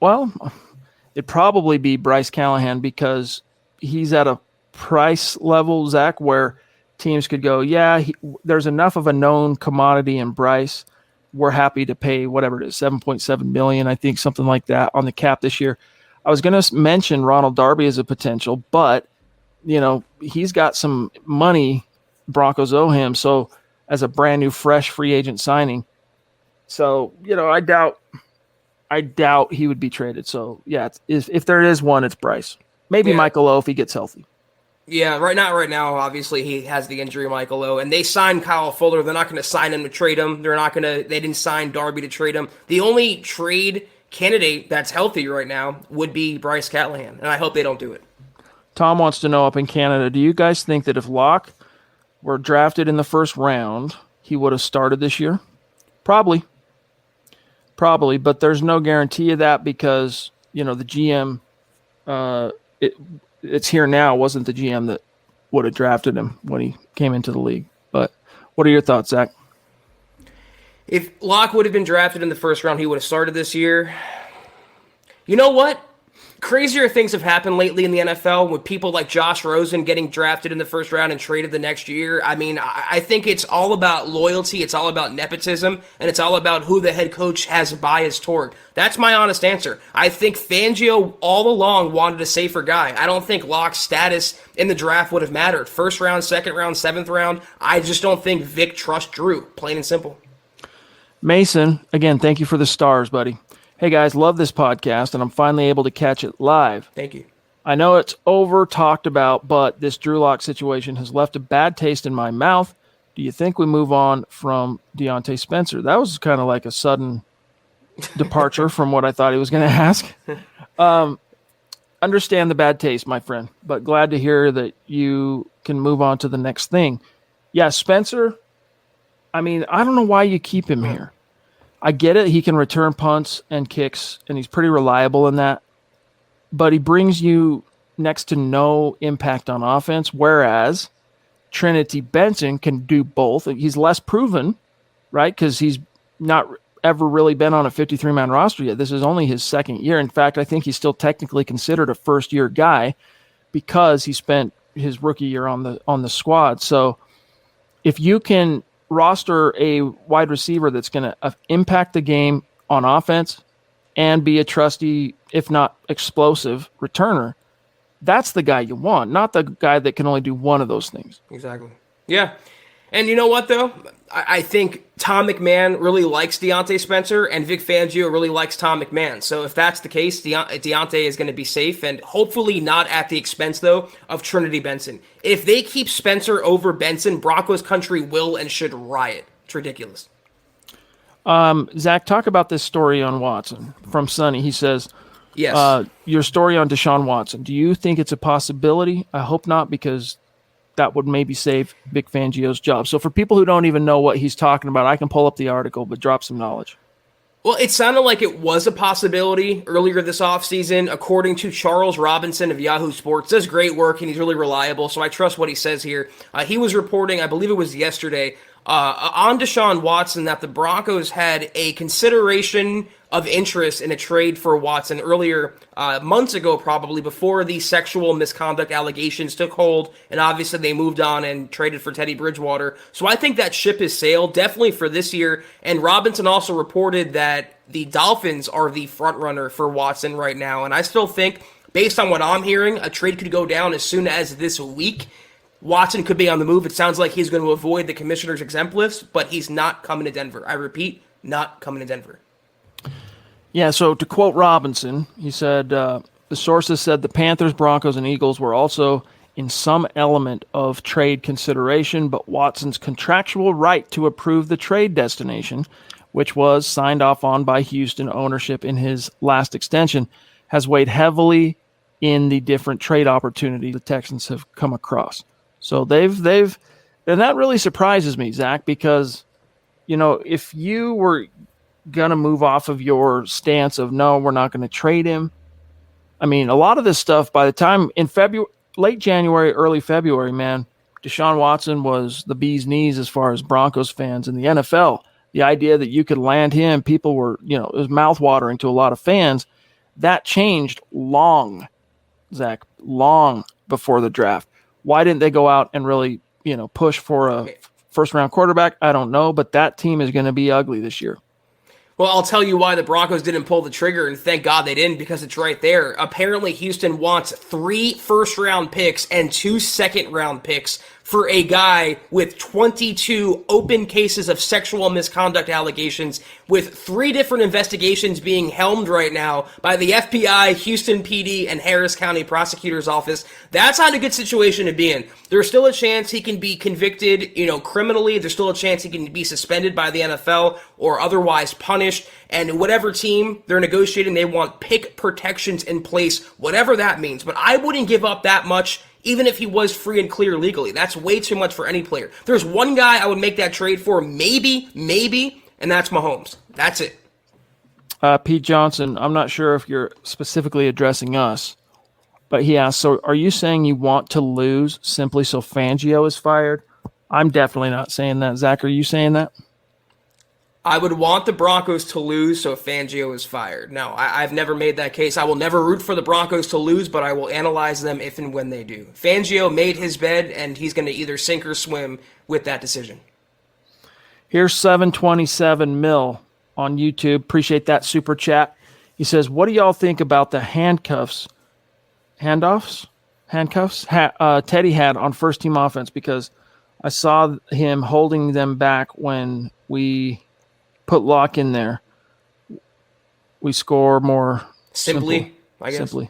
it'd probably be Bryce Callahan, because he's at a price level, Zach, where teams could go, there's enough of a known commodity in Bryce. We're happy to pay whatever it is, $7.7 million, I think, something like that on the cap this year. I was going to mention Ronald Darby as a potential, but he's got some money Broncos owe him, so as a brand new, fresh free agent signing. So I doubt he would be traded. So yeah, if there is one, it's Bryce. Maybe Michael O if he gets healthy. Yeah, right now, obviously he has the injury, Michael O, and they signed Kyle Fuller. They're not going to sign him to trade him. They didn't sign Darby to trade him. The only trade candidate that's healthy right now would be Bryce Callahan, and I hope they don't do it. Tom wants to know up in Canada, do you guys think that if Locke were drafted in the first round, he would have started this year? Probably, but there's no guarantee of that because, the GM, it's here now, wasn't the GM that would have drafted him when he came into the league. But what are your thoughts, Zach? If Locke would have been drafted in the first round, he would have started this year. You know what? Crazier things have happened lately in the NFL with people like Josh Rosen getting drafted in the first round and traded the next year. I mean, I think it's all about loyalty, it's all about nepotism, and it's all about who the head coach has bias toward. That's my honest answer. I think Fangio all along wanted a safer guy. I don't think Locke's status in the draft would have mattered. First round, second round, seventh round. I just don't think Vic trusts Drew, plain and simple. Mason, again, thank you for the stars, buddy. Hey guys, love this podcast, and I'm finally able to catch it live. Thank you. I know it's over talked about, but this Drew Lock situation has left a bad taste in my mouth. Do you think we move on from Deontay Spencer? That was kind of like a sudden departure from what I thought he was going to ask. Understand the bad taste, my friend, but glad to hear that you can move on to the next thing. Yeah, Spencer, I mean, I don't know why you keep him here. I get it. He can return punts and kicks, and he's pretty reliable in that. But he brings you next to no impact on offense, whereas Trinity Benson can do both. He's less proven, right, because he's not ever really been on a 53-man roster yet. This is only his second year. In fact, I think he's still technically considered a first-year guy because he spent his rookie year on the squad. So if you can roster a wide receiver that's going to impact the game on offense and be a trusty, if not explosive, returner, that's the guy you want, not the guy that can only do one of those things. Exactly. Yeah. And you know what, though? I think Tom McMahon really likes Deontay Spencer, and Vic Fangio really likes Tom McMahon. So if that's the case, Deontay is going to be safe, and hopefully not at the expense, though, of Trinity Benson. If they keep Spencer over Benson, Broncos country will and should riot. It's ridiculous. Zach, talk about this story on Watson from Sonny. He says, yes. Your story on Deshaun Watson. Do you think it's a possibility? I hope not, because that would maybe save Vic Fangio's job. So for people who don't even know what he's talking about, I can pull up the article, but drop some knowledge. Well, it sounded like it was a possibility earlier this offseason, according to Charles Robinson of Yahoo Sports. Does great work, and he's really reliable, so I trust what he says here. He was reporting, I believe it was yesterday, on Deshaun Watson that the Broncos had a consideration of interest in a trade for Watson earlier, months ago probably, before the sexual misconduct allegations took hold, and obviously they moved on and traded for Teddy Bridgewater. So I think that ship has sailed, definitely for this year, and Robinson also reported that the Dolphins are the front runner for Watson right now, and I still think, based on what I'm hearing, a trade could go down as soon as this week. Watson could be on the move. It sounds like he's going to avoid the commissioner's exempt list, but he's not coming to Denver. I repeat, not coming to Denver. Yeah, so to quote Robinson, he said, the sources said the Panthers, Broncos, and Eagles were also in some element of trade consideration, but Watson's contractual right to approve the trade destination, which was signed off on by Houston ownership in his last extension, has weighed heavily in the different trade opportunities the Texans have come across. So they've, and that really surprises me, Zach, because, if you were going to move off of your stance of, no, we're not going to trade him. I mean, a lot of this stuff by the time in late January, early February, man, Deshaun Watson was the bee's knees as far as Broncos fans in the NFL. The idea that you could land him, people were, it was mouthwatering to a lot of fans. That changed long before the draft. Why didn't they go out and really, push for a first-round quarterback? I don't know, but that team is going to be ugly this year. Well, I'll tell you why the Broncos didn't pull the trigger, and thank God they didn't, because it's right there. Apparently, Houston wants 3 first-round picks and 2 second-round picks for a guy with 22 open cases of sexual misconduct allegations, with 3 different investigations being helmed right now by the FBI, Houston PD, and Harris County Prosecutor's Office. That's not a good situation to be in. There's still a chance he can be convicted, criminally. There's still a chance he can be suspended by the NFL or otherwise punished. And whatever team they're negotiating, they want pick protections in place, whatever that means. But I wouldn't give up that much, even if he was free and clear legally. That's way too much for any player. There's one guy I would make that trade for, maybe, and that's Mahomes. That's it. Pete Johnson, I'm not sure if you're specifically addressing us, but he asked, so are you saying you want to lose simply so Fangio is fired? I'm definitely not saying that. Zach, are you saying that? I would want the Broncos to lose so Fangio is fired. No, I've never made that case. I will never root for the Broncos to lose, but I will analyze them if and when they do. Fangio made his bed, and he's going to either sink or swim with that decision. Here's 727 Mil on YouTube. Appreciate that super chat. He says, what do y'all think about the handcuffs Teddy had on first team offense? Because I saw him holding them back when we put Locke in there. We score more simply. I guess. Simply.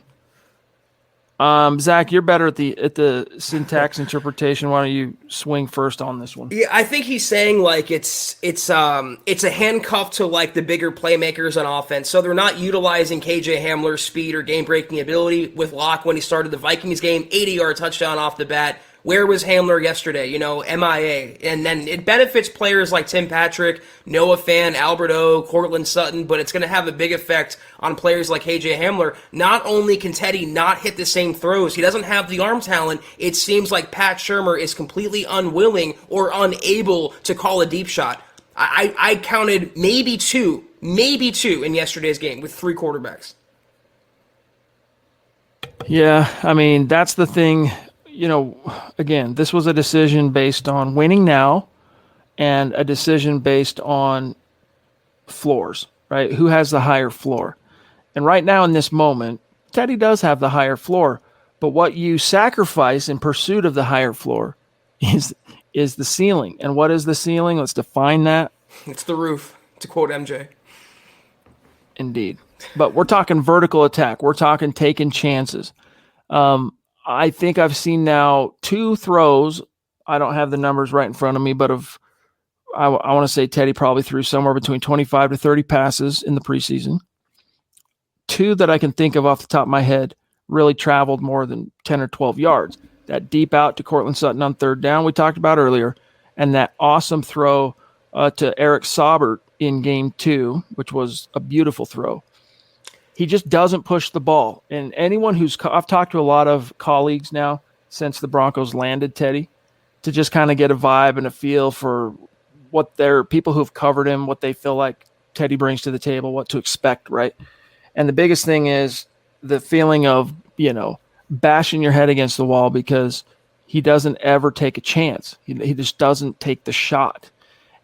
Zach, you're better at the syntax interpretation. Why don't you swing first on this one? Yeah, I think he's saying like it's a handcuff to like the bigger playmakers on offense. So they're not utilizing KJ Hamler's speed or game breaking ability with Locke when he started the Vikings game. 80-yard touchdown off the bat. Where was Hamler yesterday? MIA. And then it benefits players like Tim Patrick, Noah Fan, Alberto, Cortland Sutton, but it's going to have a big effect on players like KJ Hamler. Not only can Teddy not hit the same throws, he doesn't have the arm talent. It seems like Pat Shurmur is completely unwilling or unable to call a deep shot. I counted maybe two in yesterday's game with 3 quarterbacks. Yeah, I mean, that's the thing. Again, this was a decision based on winning now and a decision based on floors, right? Who has the higher floor? And right now in this moment, Teddy does have the higher floor, but what you sacrifice in pursuit of the higher floor is the ceiling. And what is the ceiling? Let's define that. It's the roof, to quote MJ. Indeed. But we're talking vertical attack. We're talking taking chances. I think I've seen now 2 throws. I don't have the numbers right in front of me, but I want to say Teddy probably threw somewhere between 25 to 30 passes in the preseason. 2 that I can think of off the top of my head really traveled more than 10 or 12 yards. That deep out to Cortland Sutton on 3rd down we talked about earlier, and that awesome throw to Eric Saubert in game 2, which was a beautiful throw. He just doesn't push the ball. And anyone I've talked to a lot of colleagues now since the Broncos landed Teddy to just kind of get a vibe and a feel for what their people who've covered him, what they feel like Teddy brings to the table, what to expect, right? And the biggest thing is the feeling of, bashing your head against the wall because he doesn't ever take a chance. He just doesn't take the shot.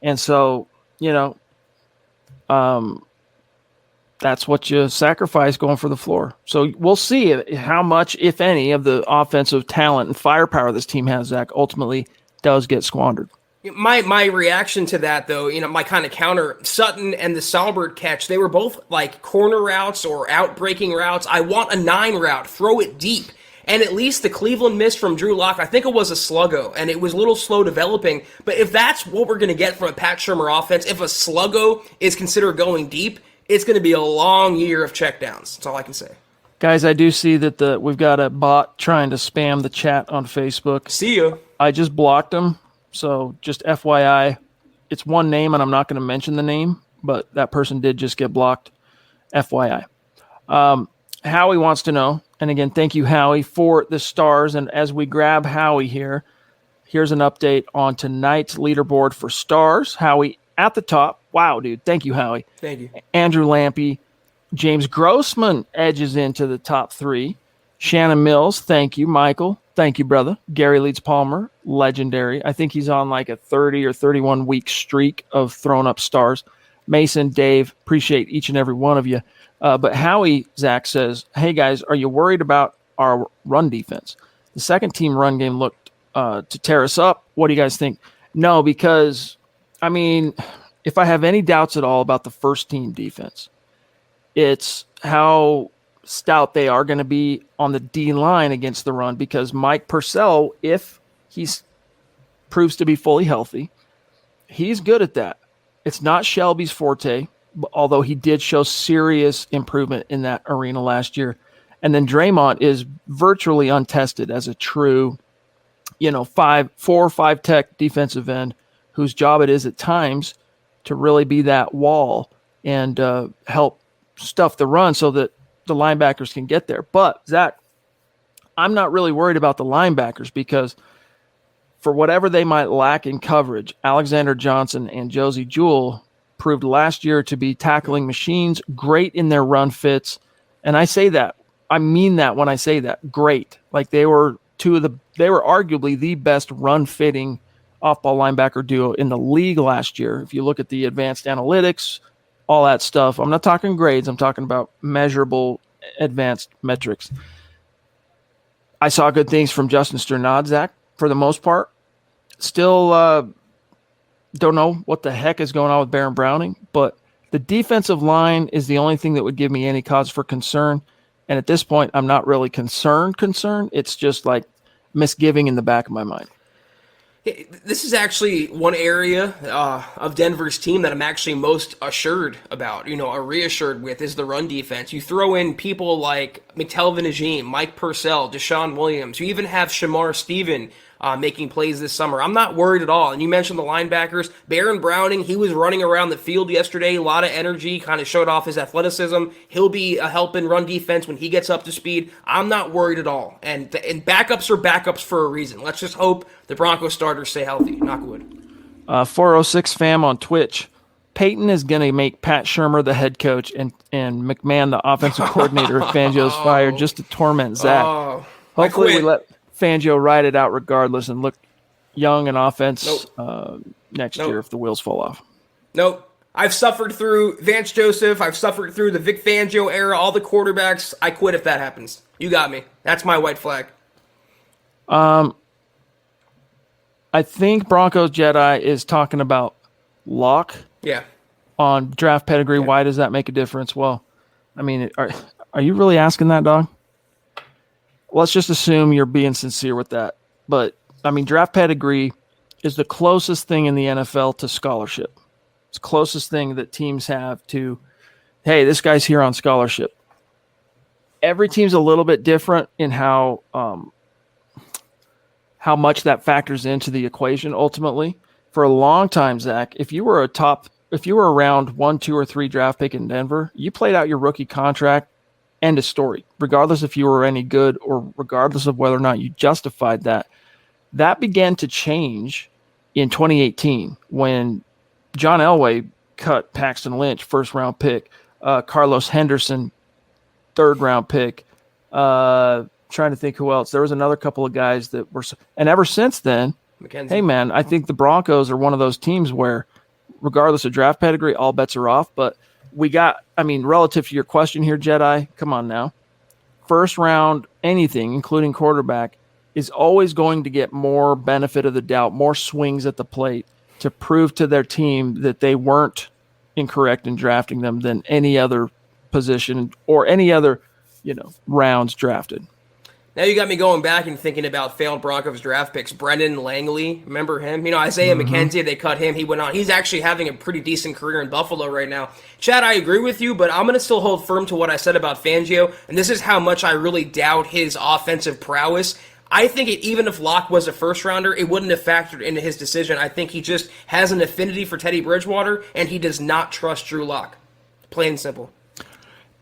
And so, that's what you sacrifice going for the floor. So we'll see how much, if any, of the offensive talent and firepower this team has, Zach, ultimately does get squandered. My reaction to that, though, my kind of counter, Sutton and the Saubert catch, they were both like corner routes or out-breaking routes. I want a 9 route. Throw it deep. And at least the Cleveland miss from Drew Lock, I think it was a sluggo, and it was a little slow developing. But if that's what we're going to get from a Pat Shurmur offense, if a sluggo is considered going deep, it's going to be a long year of checkdowns. That's all I can say. Guys, I do see that we've got a bot trying to spam the chat on Facebook. See ya. I just blocked him, so just FYI, it's one name, and I'm not going to mention the name, but that person did just get blocked. FYI. Howie wants to know, and again, thank you, Howie, for the stars. And as we grab Howie here, here's an update on tonight's leaderboard for stars. Howie at the top. Wow, dude. Thank you, Howie. Thank you. Andrew Lampy. James Grossman edges into the top 3. Shannon Mills. Thank you. Michael. Thank you, brother. Gary Leeds Palmer. Legendary. I think he's on like a 30 or 31 week streak of thrown up stars. Mason, Dave, appreciate each and every one of you. But Howie, Zach, says, hey, guys, are you worried about our run defense? The second team run game looked to tear us up. What do you guys think? No, because, I mean, if I have any doubts at all about the first team defense, it's how stout they are going to be on the D line against the run, because Mike Purcell, if he proves to be fully healthy, he's good at that. It's not Shelby's forte, although he did show serious improvement in that arena last year. And then Draymond is virtually untested as a true, 4 or 5 tech defensive end whose job it is at times to really be that wall and help stuff the run so that the linebackers can get there. But, Zach, I'm not really worried about the linebackers because for whatever they might lack in coverage, Alexander Johnson and Josie Jewell proved last year to be tackling machines, great in their run fits. And I mean that when I say that, great. Like they were arguably the best run fitting off-ball linebacker duo in the league last year. If you look at the advanced analytics, all that stuff, I'm not talking grades, I'm talking about measurable advanced metrics. I saw good things from Justin Sternad, Zach, for the most part. Still don't know what the heck is going on with Baron Browning, but the defensive line is the only thing that would give me any cause for concern. And at this point, I'm not really concerned. It's just like misgiving in the back of my mind. This is actually one area of Denver's team that I'm actually most assured about, or reassured with, is the run defense. You throw in people like McTelvin Najim, Mike Purcell, Deshaun Williams. You even have Shamar Stephen making plays this summer. I'm not worried at all. And you mentioned the linebackers. Baron Browning, he was running around the field yesterday, a lot of energy, kind of showed off his athleticism. He'll be a help in run defense when he gets up to speed. I'm not worried at all. And backups are backups for a reason. Let's just hope the Broncos starters stay healthy. Knock wood. 406 fam on Twitch. Peyton is going to make Pat Shurmur the head coach and McMahon the offensive coordinator if Fangio's fired, just to torment Zach. Hopefully we let Fangio ride it out regardless and look young in offense next year if the wheels fall off. Nope. I've suffered through Vance Joseph. I've suffered through the Vic Fangio era, all the quarterbacks. I quit if that happens. You got me. That's my white flag. I think Broncos Jedi is talking about Locke. Yeah. On draft pedigree. Yeah. Why does that make a difference? Well, I mean, are you really asking that, dog? Let's just assume you're being sincere with that. But, I mean, draft pedigree is the closest thing in the NFL to scholarship. It's the closest thing that teams have to, hey, this guy's here on scholarship. Every team's a little bit different in how much that factors into the equation ultimately. For a long time, Zach, if you were around 1, 2, or 3 draft pick in Denver, you played out your rookie contract. End of story. Regardless if you were any good or regardless of whether or not you justified that. That began to change in 2018 when John Elway cut Paxton Lynch, first-round pick, Carlos Henderson, third-round pick. Trying to think who else. There was another couple of guys that were – and ever since then, McKenzie. Hey, man, I think the Broncos are one of those teams where regardless of draft pedigree, all bets are off. But we got – I mean, relative to your question here, Jedi, come on now. First round, anything, including quarterback, is always going to get more benefit of the doubt, more swings at the plate to prove to their team that they weren't incorrect in drafting them than any other position or any other, rounds drafted. Now you got me going back and thinking about failed Broncos draft picks. Brennan Langley, remember him? Isaiah McKenzie, they cut him. He went on. He's actually having a pretty decent career in Buffalo right now. Chad, I agree with you, but I'm going to still hold firm to what I said about Fangio, and this is how much I really doubt his offensive prowess. I think even if Locke was a first-rounder, it wouldn't have factored into his decision. I think he just has an affinity for Teddy Bridgewater, and he does not trust Drew Lock. Plain and simple.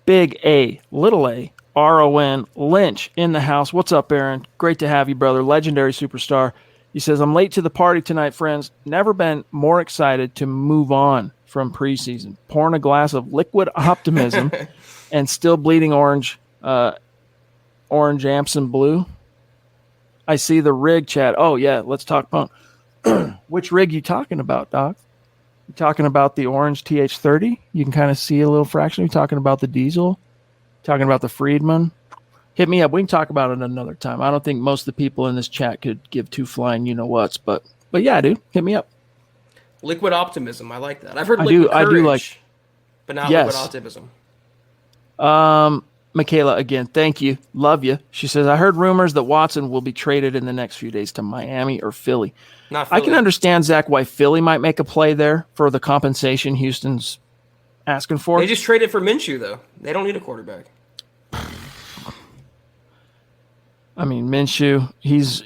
Big A, little a, R-O-N, Lynch in the house. What's up, Aaron? Great to have you, brother. Legendary superstar. He says, I'm late to the party tonight, friends. Never been more excited to move on from preseason. Pouring a glass of liquid optimism and still bleeding orange amps and blue. I see the rig, Chad. Oh, yeah, let's talk punk. Which rig you talking about, Doc? You talking about the orange TH30? You can kind of see a little fraction. You talking about the diesel? Talking about the Friedman? hit me up. We can talk about it another time. I don't think most of the people in this chat could give two flying you-know-whats, but yeah, dude, hit me up. Liquid optimism. I like that. I've heard liquid courage, I do like, but not liquid optimism. Michaela, again, thank you. Love you. She says, I heard rumors that Watson will be traded in the next few days to Miami or Philly. Not Philly. I can understand, Zach, why Philly might make a play there for the compensation Houston's asking for. They just traded for Minshew, though. They don't need a quarterback. I mean, Minshew, he's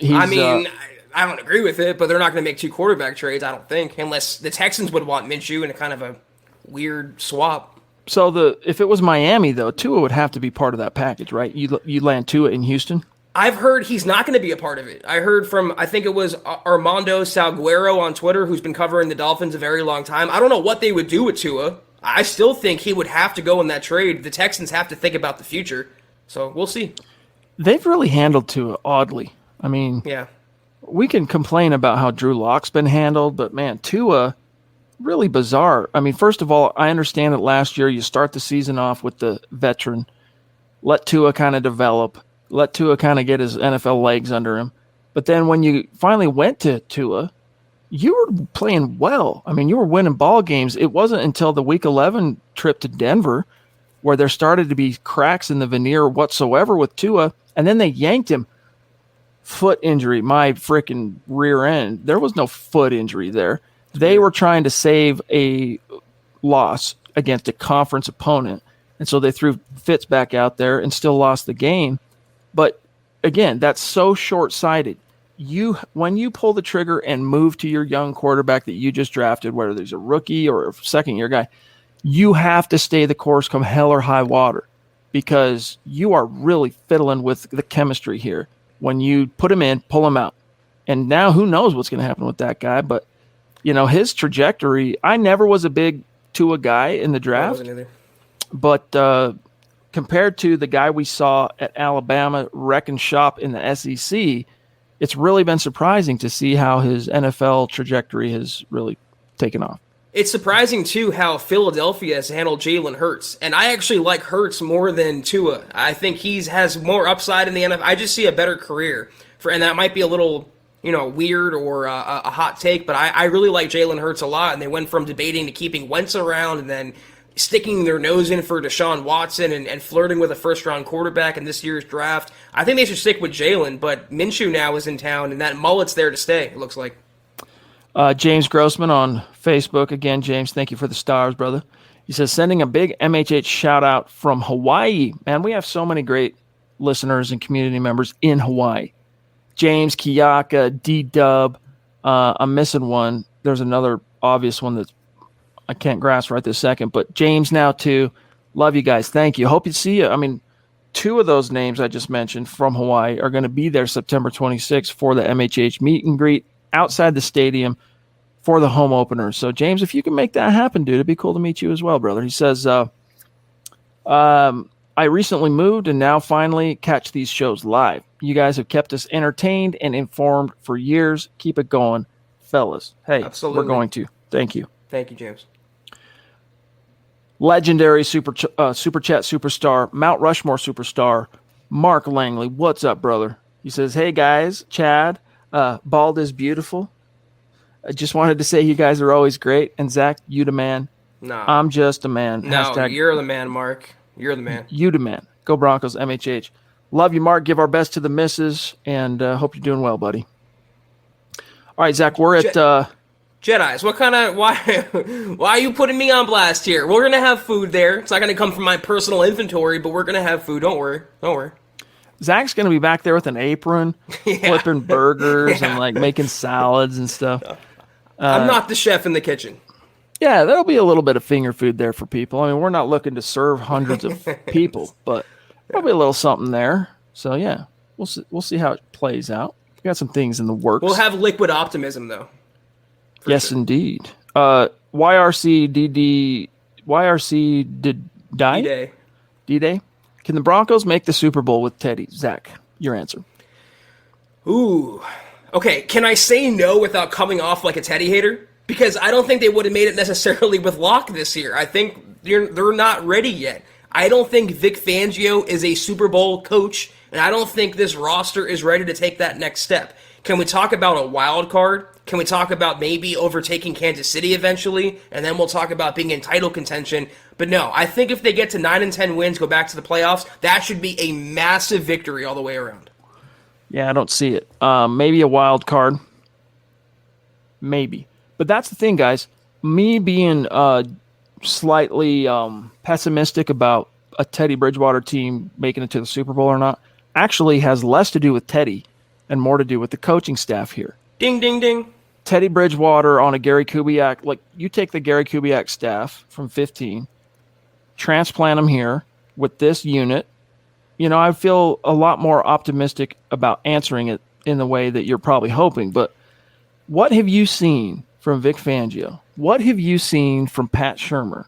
I don't agree with it, but they're not going to make 2 quarterback trades, I don't think, unless the Texans would want Minshew in a kind of a weird swap. So if it was Miami, though, Tua would have to be part of that package, right? You land Tua in Houston? I've heard he's not going to be a part of it. I heard from, I think it was Armando Salguero on Twitter, who's been covering the Dolphins a very long time. I don't know what they would do with Tua. I still think he would have to go in that trade. The Texans have to think about the future. So we'll see. They've really handled Tua oddly. I mean, yeah, we can complain about how Drew Lock's been handled, but man, Tua, really bizarre. I mean, first of all, I understand that last year you start the season off with the veteran, let Tua kind of develop, let Tua kind of get his NFL legs under him. But then when you finally went to Tua, you were playing well. I mean, you were winning ball games. It wasn't until the Week 11 trip to Denver where there started to be cracks in the veneer whatsoever with Tua, and then they yanked him. Foot injury, my freaking rear end. There was no foot injury there. They were trying to save a loss against a conference opponent, and so they threw Fitz back out there and still lost the game. But again, that's so short-sighted. When you pull the trigger and move to your young quarterback that you just drafted, whether there's a rookie or a second-year guy, you have to stay the course come hell or high water, because you are really fiddling with the chemistry here. When you put him in, pull him out. And now who knows what's going to happen with that guy, but you know, his trajectory, I never was a big Tua guy in the draft. I wasn't either. But compared to the guy we saw at Alabama wrecking shop in the SEC, it's really been surprising to see how his NFL trajectory has really taken off. It's surprising, too, how Philadelphia has handled Jalen Hurts. And I actually like Hurts more than Tua. I think he has more upside in the NFL. I just see a better career. And that might be a little, weird or a hot take, but I really like Jalen Hurts a lot. And they went from debating to keeping Wentz around and then sticking their nose in for Deshaun Watson and flirting with a first-round quarterback in this year's draft. I think they should stick with Jalen, but Minshew now is in town, and that mullet's there to stay, it looks like. James Grossman on Facebook. Again, James, thank you for the stars, brother. He says, sending a big MHH shout-out from Hawaii. Man, we have so many great listeners and community members in Hawaii. James, Kiyaka, D-Dub. I'm missing one. There's another obvious one that I can't grasp right this second, but James now too. Love you guys. Thank you. Hope to see you. I mean, 2 of those names I just mentioned from Hawaii are going to be there September 26th for the MHH meet and greet outside the stadium for the home opener. So, James, if you can make that happen, dude, it'd be cool to meet you as well, brother. He says, I recently moved and now finally catch these shows live. You guys have kept us entertained and informed for years. Keep it going, fellas. Hey, absolutely. We're going to. Thank you. Thank you, James. Legendary super chat superstar, Mount Rushmore superstar, Mark Langley. What's up, brother? He says, hey, guys, Chad, bald is beautiful. I just wanted to say you guys are always great. And, Zach, you the man. No. I'm just a man. No, Hashtag, you're the man, Mark. You're the man. You the man. Go Broncos, MHH. Love you, Mark. Give our best to the missus, and hope you're doing well, buddy. All right, Zach, we're at Jedis. What kind of why are you putting me on blast here? We're gonna have food there. It's not gonna come from my personal inventory, but we're gonna have food. Don't worry. Zach's gonna be back there with an apron, flipping burgers and like making salads and stuff. I'm not the chef in the kitchen. Yeah, there'll be a little bit of finger food there for people. I mean, we're not looking to serve hundreds of people, but probably a little something there. So yeah, we'll see how it plays out. We got some things in the works. We'll have liquid optimism though. Yes, sure. Indeed. YRC D-Day? D-Day? Can the Broncos make the Super Bowl with Teddy? Zach, your answer. Ooh. Okay, can I say no without coming off like a Teddy hater? Because I don't think they would have made it necessarily with Locke this year. I think they're not ready yet. I don't think Vic Fangio is a Super Bowl coach And I don't think this roster is ready to take that next step. Can we talk about a wild card? Can we talk about maybe overtaking Kansas City eventually? And then we'll talk about being in title contention. But no, I think if they get to 9 and 10 wins, go back to the playoffs, that should be a massive victory all the way around. Yeah, I don't see it. Maybe a wild card. Maybe. But that's the thing, guys. Me being slightly pessimistic about a Teddy Bridgewater team making it to the Super Bowl or not actually has less to do with Teddy and more to do with the coaching staff here. Ding, ding, ding. Teddy Bridgewater on a Gary Kubiak, like you take the Gary Kubiak staff from 15, transplant them here with this unit. You know, I feel a lot more optimistic about answering it in the way that you're probably hoping. But what have you seen from Vic Fangio? What have you seen from Pat Shurmur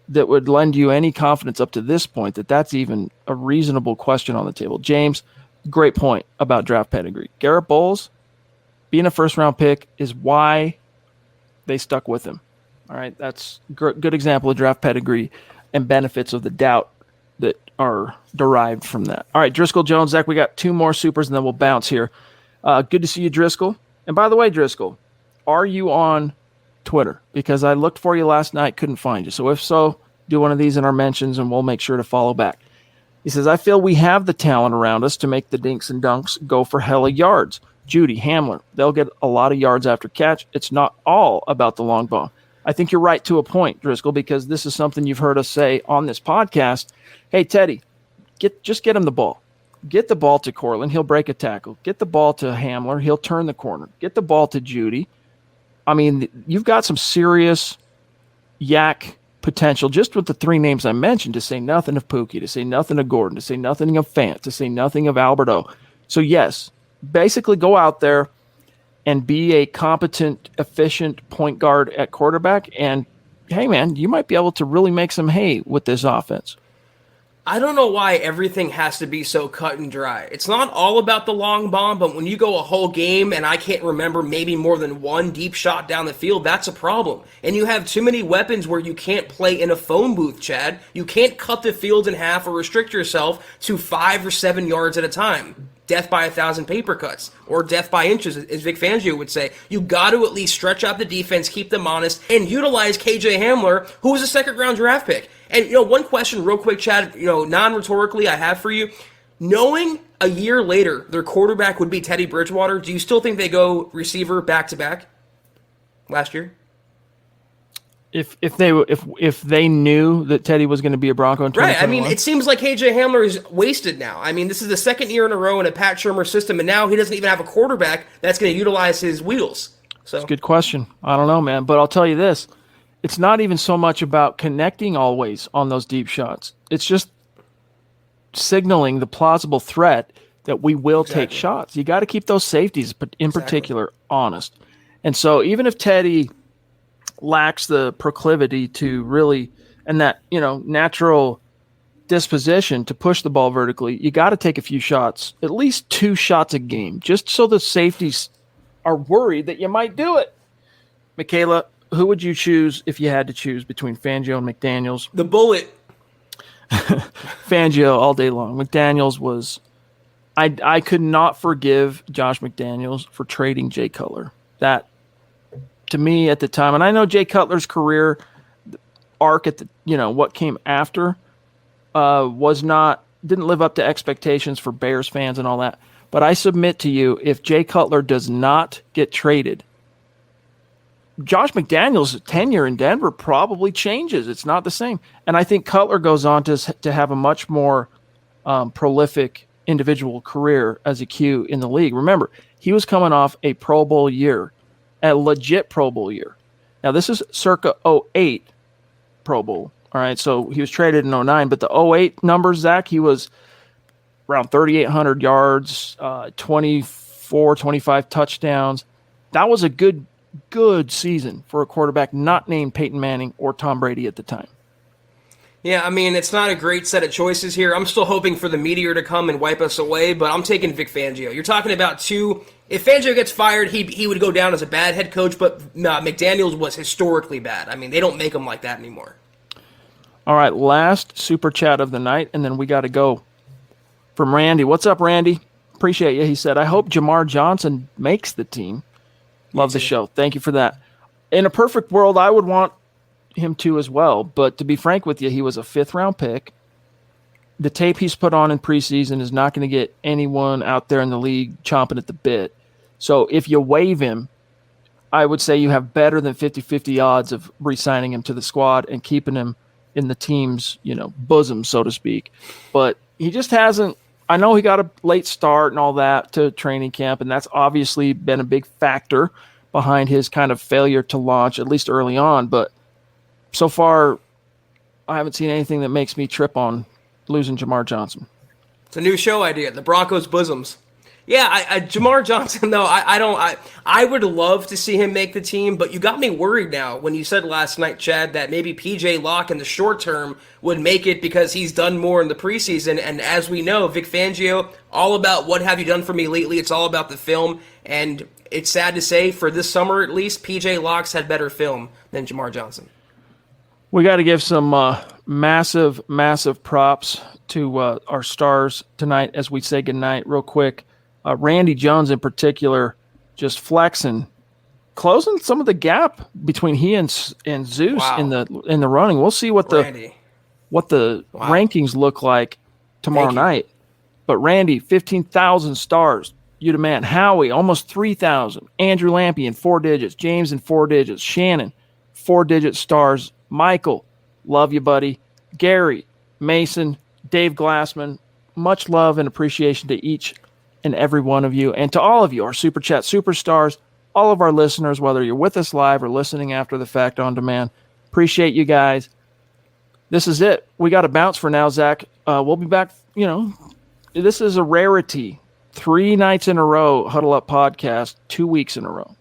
that would lend you any confidence up to this point that that's even a reasonable question on the table? James, great point about draft pedigree. Garrett Bowles being a first-round pick is why they stuck with him. All right, that's good example of draft pedigree and benefits of the doubt that are derived from that. All right, Driscoll Jones, Zach, we got 2 more supers, and then we'll bounce here. Good to see you, Driscoll. And by the way, Driscoll, are you on Twitter? Because I looked for you last night, couldn't find you. So if so, do one of these in our mentions, and we'll make sure to follow back. He says, I feel we have the talent around us to make the dinks and dunks go for hella yards. Judy, Hamler, they'll get a lot of yards after catch. It's not all about the long ball. I think you're right to a point, Driscoll, because this is something you've heard us say on this podcast. Hey, Teddy, just get him the ball. Get the ball to Cortland. He'll break a tackle. Get the ball to Hamler. He'll turn the corner. Get the ball to Judy. I mean, you've got some serious yak potential just with the 3 names I mentioned, to say nothing of Pookie, to say nothing of Gordon, to say nothing of Fant, to say nothing of Alberto. So, yes, basically go out there and be a competent, efficient point guard at quarterback. And, hey, man, you might be able to really make some hay with this offense. I don't know why everything has to be so cut and dry. It's not all about the long bomb, but when you go a whole game and I can't remember maybe more than one deep shot down the field, that's a problem. And you have too many weapons where you can't play in a phone booth, Chad. You can't cut the field in half or restrict yourself to 5 or 7 yards at a time. Death by 1,000 paper cuts, or death by inches, as Vic Fangio would say. You got to at least stretch out the defense, keep them honest, and utilize KJ Hamler, who was a second-round draft pick. And, one question real quick, Chad, non-rhetorically I have for you. Knowing a year later their quarterback would be Teddy Bridgewater, do you still think they go receiver back-to-back last year? If they knew that Teddy was going to be a Bronco in 2021. Right, I mean, it seems like KJ Hamler is wasted now. I mean, this is the second year in a row in a Pat Shurmur system, and now he doesn't even have a quarterback that's going to utilize his wheels. So, it's a good question. I don't know, man, but I'll tell you this. It's not even so much about connecting always on those deep shots. It's just signaling the plausible threat that we will take shots. You got to keep those safeties, in particular, honest. And so even if Teddy lacks the proclivity to really, and that, natural disposition to push the ball vertically, you got to take a few shots, at least 2 shots a game, just so the safeties are worried that you might do it. Michaela, who would you choose if you had to choose between Fangio and McDaniels? The bullet. Fangio all day long. McDaniels was, I could not forgive Josh McDaniels for trading Jay Cutler. That, to me at the time, and I know Jay Cutler's career arc at the, what came after didn't live up to expectations for Bears fans and all that. But I submit to you, if Jay Cutler does not get traded, Josh McDaniels' tenure in Denver probably changes. It's not the same. And I think Cutler goes on to have a much more prolific individual career as a Q in the league. Remember, he was coming off a Pro Bowl year, a legit Pro Bowl year. Now, this is circa 08 Pro Bowl. All right, so he was traded in 09, but the 08 numbers, Zach, he was around 3,800 yards, 24, 25 touchdowns. That was a good season for a quarterback not named Peyton Manning or Tom Brady at the time. Yeah, I mean, it's not a great set of choices here. I'm still hoping for the meteor to come and wipe us away, but I'm taking Vic Fangio. You're talking about 2. If Fangio gets fired, he would go down as a bad head coach, but McDaniels was historically bad. I mean, they don't make him like that anymore. All right, last super chat of the night, and then we got to go. From Randy. What's up, Randy? Appreciate you. He said, I hope Jamar Johnson makes the team. Love the show. Thank you for that. In a perfect world, I would want him to as well. But to be frank with you, he was a 5th-round pick. The tape he's put on in preseason is not going to get anyone out there in the league chomping at the bit. So if you waive him, I would say you have better than 50-50 odds of re-signing him to the squad and keeping him in the team's, bosom, so to speak. But he just hasn't. I know he got a late start and all that to training camp, and that's obviously been a big factor behind his kind of failure to launch, at least early on. But so far, I haven't seen anything that makes me trip on losing Jamar Johnson. It's a new show idea, the Broncos bosoms. Yeah, Jamar Johnson, though, I would love to see him make the team, but you got me worried now when you said last night, Chad, that maybe PJ Locke in the short term would make it because he's done more in the preseason. And as we know, Vic Fangio, all about what have you done for me lately. It's all about the film. And it's sad to say, for this summer at least, PJ Locke's had better film than Jamar Johnson. We got to give some massive, massive props to our stars tonight as we say goodnight real quick. Randy Jones in particular, just flexing, closing some of the gap between he and Zeus in the running. We'll see what the rankings look like tomorrow night. But Randy, 15,000 stars. You demand. Howie, almost 3,000. Andrew Lampy in 4 digits. James in 4 digits. Shannon, 4-digit stars. Michael, love you, buddy. Gary, Mason, Dave Glassman, much love and appreciation to each and every one of you, and to all of you, our Super Chat superstars, all of our listeners, whether you're with us live or listening after the fact on demand. Appreciate you guys. This is it. We got to bounce for now, Zach. We'll be back. This is a rarity. 3 nights in a row, Huddle Up podcast, 2 weeks in a row.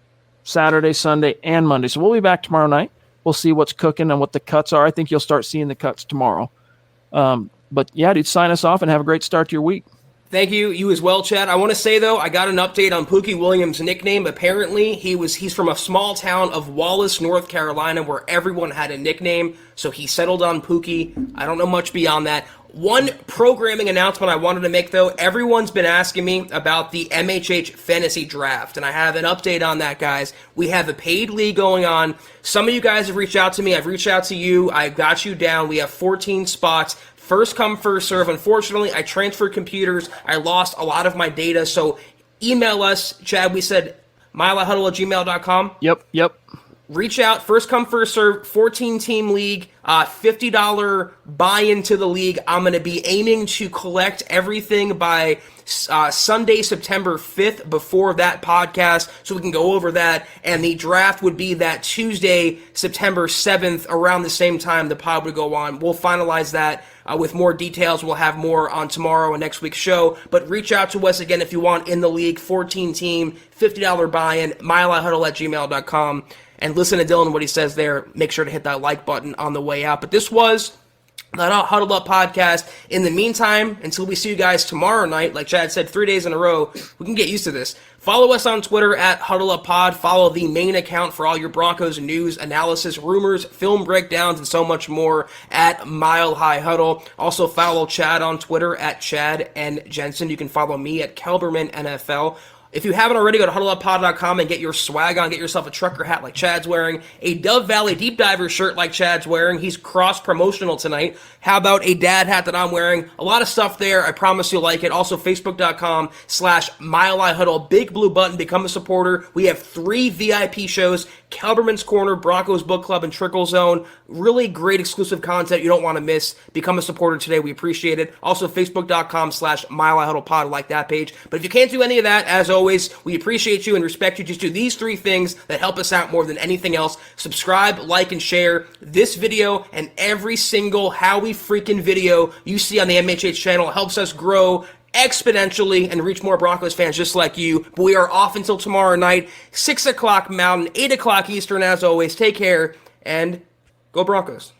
Saturday, Sunday, and Monday. So we'll be back tomorrow night. We'll see what's cooking and what the cuts are. I think you'll start seeing the cuts tomorrow. But yeah, dude, sign us off and have a great start to your week. Thank you. You as well, Chad. I want to say, though, I got an update on Pookie Williams' nickname. Apparently, he's from a small town of Wallace, North Carolina, where everyone had a nickname, so he settled on Pookie. I don't know much beyond that. One programming announcement I wanted to make, though. Everyone's been asking me about the MHH Fantasy Draft, and I have an update on that, guys. We have a paid league going on. Some of you guys have reached out to me. I've reached out to you. I got you down. We have 14 spots. First come, first serve. Unfortunately, I transferred computers. I lost a lot of my data. So email us, Chad. We said milehuddle@gmail.com. Yep. Reach out. First come, first serve. 14-team league. $50 buy-in to the league. I'm going to be aiming to collect everything by Sunday, September 5th before that podcast, so we can go over that. And the draft would be that Tuesday, September 7th, around the same time the pod would go on. We'll finalize that with more details. We'll have more on tomorrow and next week's show. But reach out to us again if you want in the league. 14-team, $50 buy-in, milehuddle@gmail.com. And listen to Dylan, what he says there. Make sure to hit that like button on the way out. But this was the Huddled Up podcast. In the meantime, until we see you guys tomorrow night, like Chad said, 3 days in a row, we can get used to this. Follow us on Twitter at HuddleUpPod. Follow the main account for all your Broncos news, analysis, rumors, film breakdowns, and so much more at Mile High Huddle. Also follow Chad on Twitter at Chad and Jensen. You can follow me at Kelberman NFL. If you haven't already, go to huddleuppod.com and get your swag on. Get yourself a trucker hat like Chad's wearing, a Dove Valley Deep Diver shirt like Chad's wearing. He's cross-promotional tonight. How about a dad hat that I'm wearing? A lot of stuff there. I promise you'll like it. Also, facebook.com/milehighhuddle. Big blue button. Become a supporter. We have 3 VIP shows. Kelberman's Corner, Broncos Book Club, and Trickle Zone. Really great exclusive content you don't want to miss. Become a supporter today. We appreciate it. Also, facebook.com/milehighhuddlepod. Like that page. But if you can't do any of that, as always, we appreciate you and respect you. Just do these 3 things that help us out more than anything else. Subscribe, like, and share this video and every single Howie freaking video you see on the MHH channel. It helps us grow exponentially and reach more Broncos fans just like you. But we are off until tomorrow night, 6 o'clock Mountain, 8 o'clock Eastern. As always, take care and go Broncos.